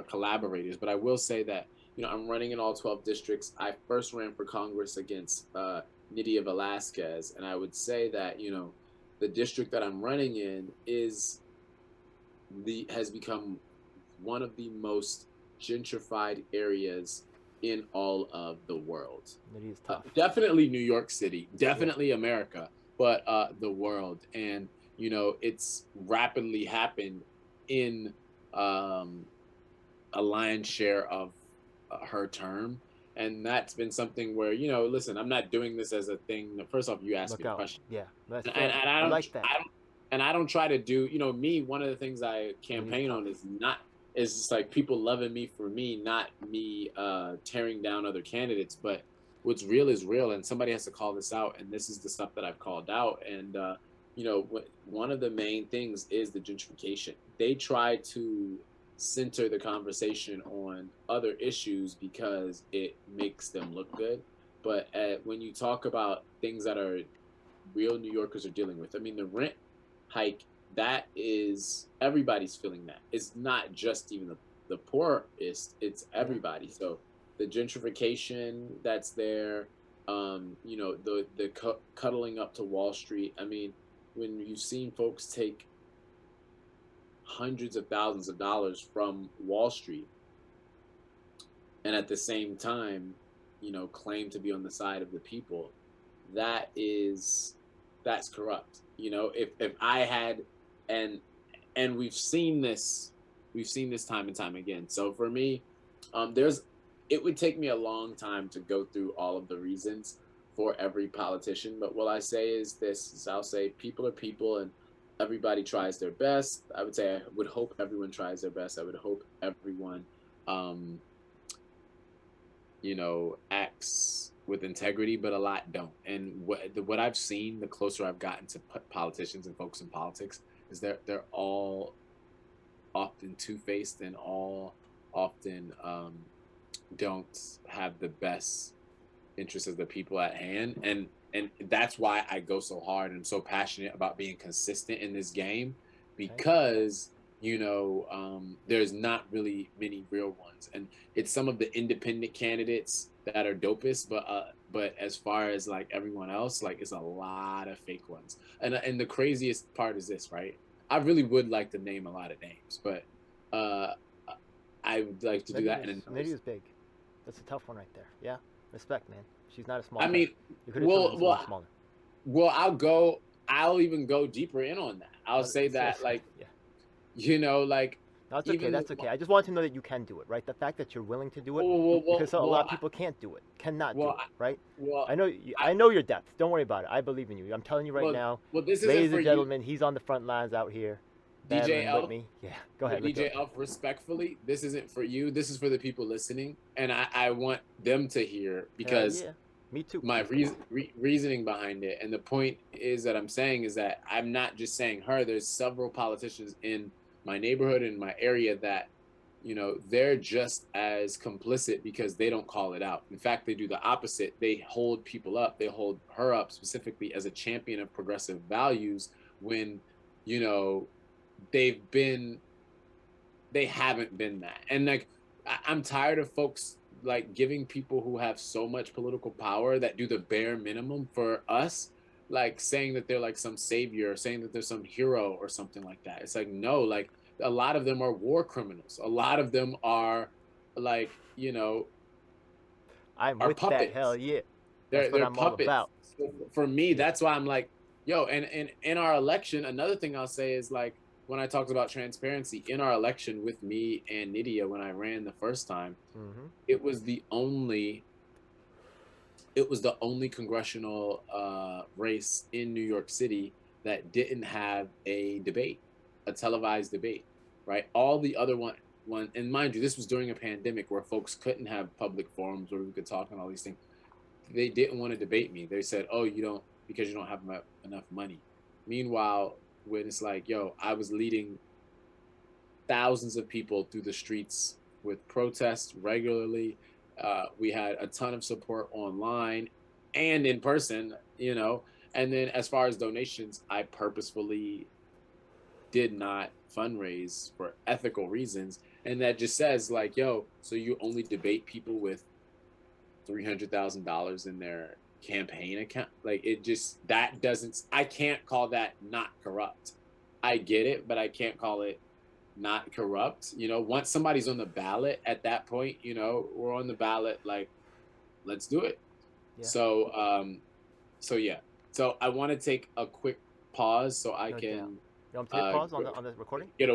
collaborators, but I will say that I'm running in all 12 districts. I first ran for Congress against Nydia Velasquez, and I would say that the district that I'm running in has become one of the most gentrified areas in all of the world. It is tough. Definitely New York City, definitely America, but the world. And it's rapidly happened in a lion's share of her term, and that's been something where listen, I'm not doing this as a thing. First off, you asked me a question. Yeah, and I don't like that. I don't try to do me. One of the things I campaign on is just people loving me for me, not me tearing down other candidates. But what's real is real, and somebody has to call this out, and this is the stuff that I've called out. And one of the main things is the gentrification. They try to center the conversation on other issues because it makes them look good, but when you talk about things that are real New Yorkers are dealing with, I mean, the rent hike, that is, everybody's feeling that. It's not just even the poorest, it's everybody. So the gentrification that's there, the cuddling up to Wall Street. I mean, when you've seen folks take hundreds of thousands of dollars from Wall Street and at the same time, claim to be on the side of the people, that's corrupt. If I had, and we've seen this time and time again. So for me, it would take me a long time to go through all of the reasons for every politician. But what I say is this, I'll say people are people, and everybody tries their best. I would say I would hope everyone tries their best. I would hope everyone, acts with integrity, but a lot don't. And what I've seen, the closer I've gotten to politicians and folks in politics, is they're all often two-faced and all often don't have the best interests of the people at hand. And that's why I go so hard and so passionate about being consistent in this game, because there's not really many real ones, and it's some of the independent candidates that are dopest, but as far as everyone else, it's a lot of fake ones. And the craziest part is this, right? I really would like to name a lot of names, but I would like to do that. Nydia's big. That's a tough one right there. Yeah, respect, man. She's not a small. I mean, I'll even go deeper in on that. I'll say that, That's okay. even That's okay. I just want to know that you can do it, right? The fact that you're willing to do it, because a lot of people can't do it, cannot do it, right? Well, I know your depth. Don't worry about it. I believe in you. I'm telling you right now. Well, this ladies isn't for and gentlemen, he's on the front lines out here, DJ battling with me. Yeah, go ahead. DJ Elf, respectfully, this isn't for you. This is for the people listening, and I want them to hear because yeah. Me too. My reasoning behind it, and the point is that I'm saying is that I'm not just saying her. There's several politicians in my neighborhood, in my area that, you know, they're just as complicit because they don't call it out. In fact, they do the opposite. They hold people up. They hold her up specifically as a champion of progressive values when, you know, they haven't been that. And like, I'm tired of folks like giving people who have so much political power that do the bare minimum for us, like saying that they're like some savior or saying that they're some hero or something like that. It's like, no, like a lot of them are war criminals. A lot of them are like, you know, I'm with puppets. that. Hell yeah. They're puppets. So for me, that's why I'm like, yo, and in our election, another thing I'll say is like, when I talked about transparency in our election with me and Nydia, when I ran the first time, it was the only congressional race in New York City that didn't have a debate, a televised debate, right? All the other one, and mind you, this was during a pandemic where folks couldn't have public forums where we could talk and all these things. They didn't want to debate me. They said, oh, you don't, because you don't have enough money. Meanwhile, when it's like, yo, I was leading thousands of people through the streets with protests regularly. We had a ton of support online and in person, you know. And then as far as donations, I purposefully did not fundraise for ethical reasons. And that just says like, yo, so you only debate people with $300,000 in their campaign account? Like, it just, that doesn't, I can't call that not corrupt. I get it, but I can't call it not corrupt. You know, once somebody's on the ballot at that point, you know, we're on the ballot, like, let's do it. Yeah. So yeah. So I want to take a quick pause so I can you want to take a pause on the recording? Get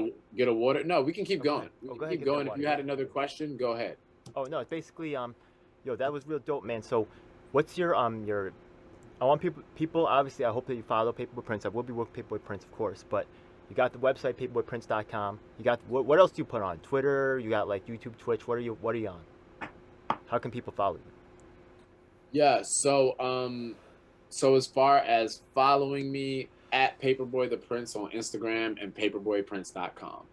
a water. No, we can keep going. We can go ahead, keep going. If you had another question, go ahead. Oh no, it's basically yo, that was real dope, man. So what's your I want people obviously, I hope that you follow Paperboy Prince. I will be with Paperboy Prince, of course, but you got the website paperboyprince.com. You got what else do you put on Twitter? You got like YouTube, Twitch. What are you on? How can people follow you? Yeah, so as far as following me, at Paperboy the Prince on Instagram and paperboyprince.com.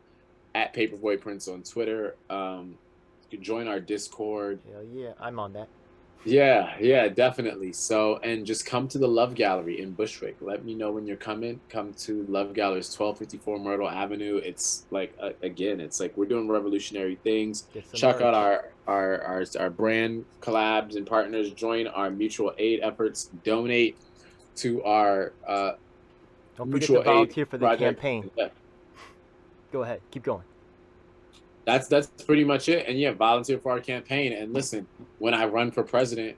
At Paperboy Prince on Twitter. You can join our Discord. Hell yeah, I'm on that. Yeah, definitely. So, and just come to the Love Gallery in Bushwick. Let me know when you're coming. Come to Love Gallery. It's 1254 Myrtle Avenue. It's like, again, it's like we're doing revolutionary things. Check out our brand collabs and partners. Join our mutual aid efforts. Donate to our don't forget to volunteer for the campaign. Yeah. Go ahead. Keep going. That's pretty much it. And yeah, volunteer for our campaign. And listen, when I run for president,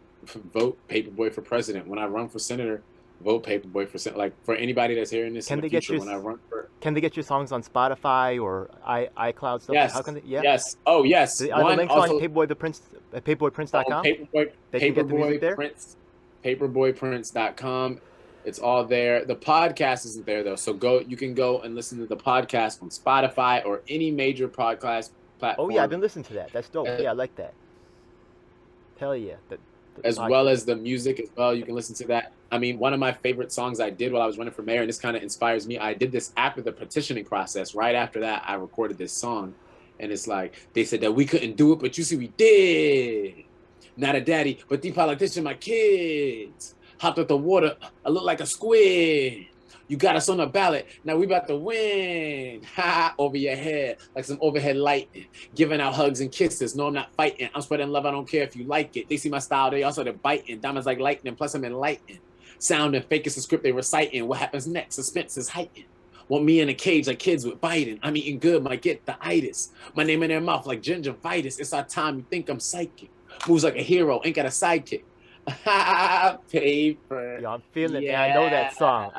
vote Paperboy for president. When I run for senator, vote Paperboy for senator. Like, for anybody that's hearing this in the future, when I run for... Can they get your songs on Spotify or iCloud stuff? Yes. How can they? Yeah. Yes. Oh, yes. Are the links also, on Paperboy the Prince, paperboyprince.com? Paperboy Prince, paperboyprince.com. It's all there. The podcast isn't there though, so you can go and listen to the podcast on Spotify or any major podcast platform. Oh yeah, I've been listening to that. That's dope. Yeah, I like that. Hell yeah. As well as the music as well, you can listen to that. I mean, one of my favorite songs I did while I was running for mayor, and this kind of inspires me. I did this after the petitioning process. Right after that, I recorded this song, and it's like they said that we couldn't do it, but you see, we did. Not a daddy, but the politician, my kids. Hopped up the water, I look like a squid. You got us on the ballot, now we about to win. Ha, over your head, like some overhead lightning. Giving out hugs and kisses, no I'm not fighting. I'm spreading love, I don't care if you like it. They see my style, they also they're biting. Diamonds like lightning, plus I'm enlightened. Sound and fake is the script they reciting. What happens next, suspense is heightened. Want me in a cage like kids with Biden. I'm eating good, might get the itis. My name in their mouth like gingivitis. It's our time, you think I'm psychic. Moves like a hero, ain't got a sidekick. Paper. Yo, I'm feeling it, man. I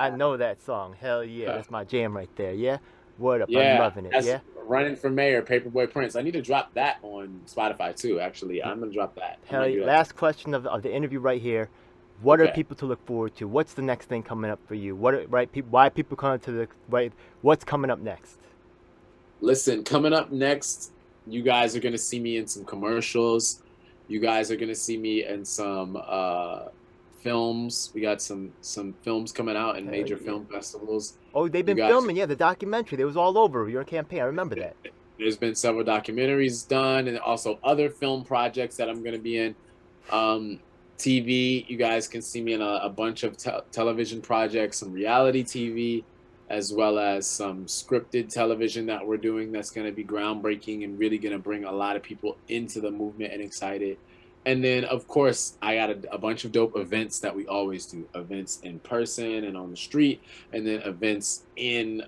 know that song. Hell yeah, that's my jam right there. Yeah. Word up, Yeah, I'm loving it. that's Yeah. Running for Mayor, Paperboy Prince. I need to drop that on Spotify too. Actually, I'm gonna drop that. I Hell might yeah. do that. Last question of the interview right here. What are Okay. people to look forward to? What's the next thing coming up for you? Why people coming to the right? What's coming up next? Listen, coming up next, you guys are gonna see me in some commercials. You guys are gonna see me in some films. We got some films coming out in major film festivals. Oh, they've You been guys- filming, yeah, the documentary. It was all over your campaign. I remember that. There's been several documentaries done, and also other film projects that I'm gonna be in. TV, you guys can see me in a bunch of television projects, some reality TV, as well as some scripted television that we're doing that's going to be groundbreaking and really going to bring a lot of people into the movement and excited. And then, of course, I got a bunch of dope events that we always do, events in person and on the street, and then events in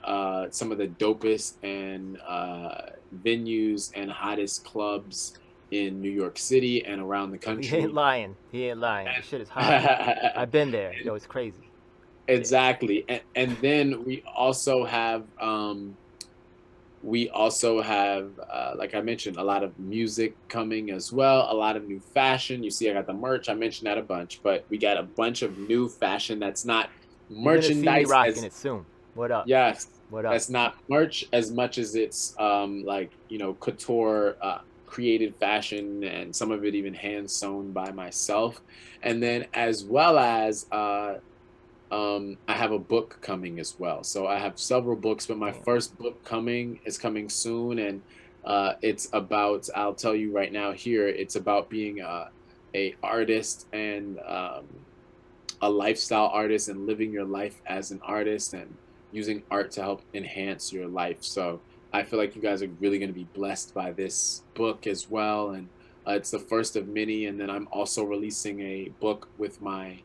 some of the dopest and venues and hottest clubs in New York City and around the country. He ain't lying. The shit is hot. I've been there. Yo, it's crazy. Exactly. And then we also have like I mentioned, a lot of music coming as well, a lot of new fashion. You see I got the merch. I mentioned that a bunch, but we got a bunch of new fashion that's not merchandise. You're gonna see me rocking it soon. What up? Yes. What up? That's not merch as much as it's couture created fashion, and some of it even hand sewn by myself. And then as well as I have a book coming as well. So I have several books, but my first book is coming soon, and it's about, I'll tell you right now here, it's about being a artist and a lifestyle artist and living your life as an artist and using art to help enhance your life. So I feel like you guys are really going to be blessed by this book as well. And it's the first of many. And then I'm also releasing a book with my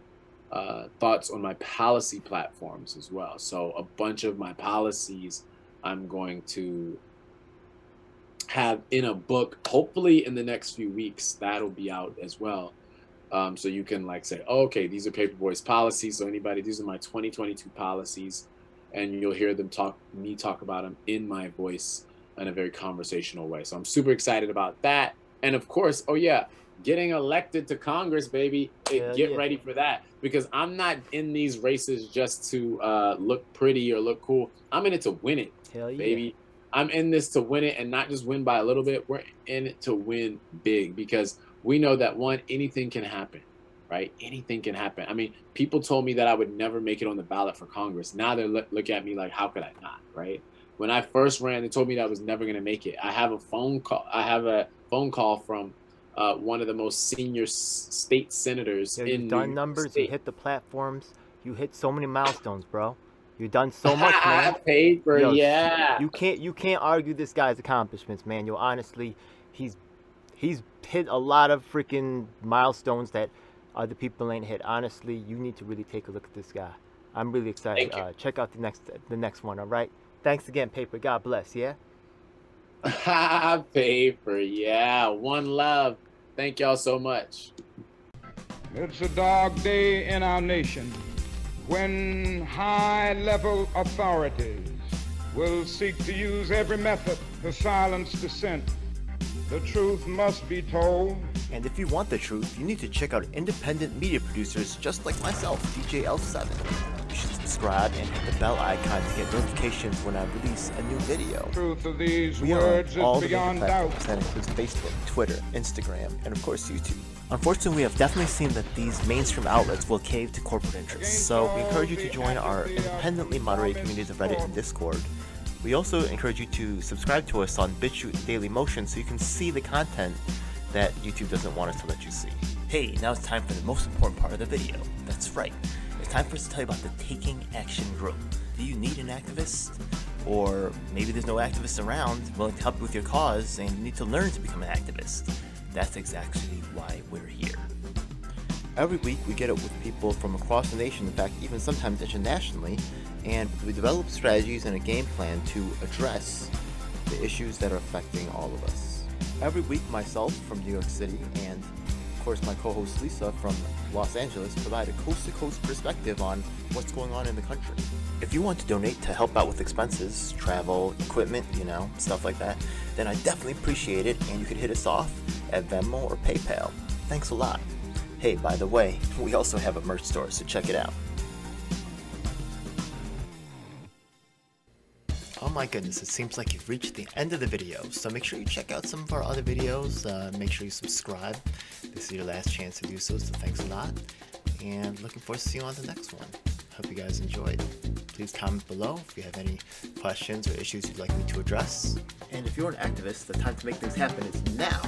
thoughts on my policy platforms as well. So a bunch of my policies I'm going to have in a book, hopefully in the next few weeks. That'll be out as well. So you can like say, oh, okay, these are Paperboy's policies. So these are my 2022 policies. And you'll hear me talk about them in my voice in a very conversational way. So I'm super excited about that. And of course, oh yeah, getting elected to Congress, baby. Get ready for that, because I'm not in these races just to look pretty or look cool. I'm in it to win it, baby. I'm in this to win it, and not just win by a little bit. We're in it to win big, because we know that anything can happen. Right? Anything can happen. I mean, people told me that I would never make it on the ballot for Congress. Now they look at me like, how could I not? Right? When I first ran, they told me that I was never going to make it. I have a phone call from one of the most senior state senators in You've done New numbers. State. You hit the platforms. You hit so many milestones, bro. You've done so much, man. Paper, Yo, yeah. You can't argue this guy's accomplishments, man. Yo, honestly, he's hit a lot of freaking milestones that other people ain't hit. Honestly, you need to really take a look at this guy. I'm really excited. Check out the next one. All right. Thanks again, Paper. God bless. Yeah. Paper, yeah. One love. Thank y'all so much. It's a dark day in our nation when high-level authorities will seek to use every method to silence dissent. The truth must be told. And if you want the truth, you need to check out independent media producers just like myself, DJ L7. You should subscribe and hit the bell icon to get notifications when I release a new video. Truth of these We words are on all is the major beyond platforms. doubt. That includes Facebook, Twitter, Instagram, and of course YouTube. Unfortunately, we have definitely seen that these mainstream outlets will cave to corporate interests, so we encourage you to join our independently moderated communities of Reddit and Discord. We also encourage you to subscribe to us on BitChute and Daily Motion so you can see the content that YouTube doesn't want us to let you see. Hey, now it's time for the most important part of the video. That's right. It's time for us to tell you about the Taking Action group. Do you need an activist? Or maybe there's no activists around willing to help you with your cause and you need to learn to become an activist. That's exactly why we're here. Every week we get up with people from across the nation, in fact even sometimes internationally, and we develop strategies and a game plan to address the issues that are affecting all of us. Every week myself from New York City and of course my co-host Lisa from Los Angeles provide a coast-to-coast perspective on what's going on in the country. If you want to donate to help out with expenses, travel, equipment, stuff like that, then I definitely appreciate it, and you could hit us off at Venmo or PayPal. Thanks a lot. Hey, by the way, we also have a merch store, so check it out. Oh my goodness, it seems like you've reached the end of the video, so make sure you check out some of our other videos. Make sure you subscribe. This is your last chance to do so thanks a lot. And looking forward to seeing you on the next one. Hope you guys enjoyed. Please comment below if you have any questions or issues you'd like me to address. And if you're an activist, the time to make things happen is now.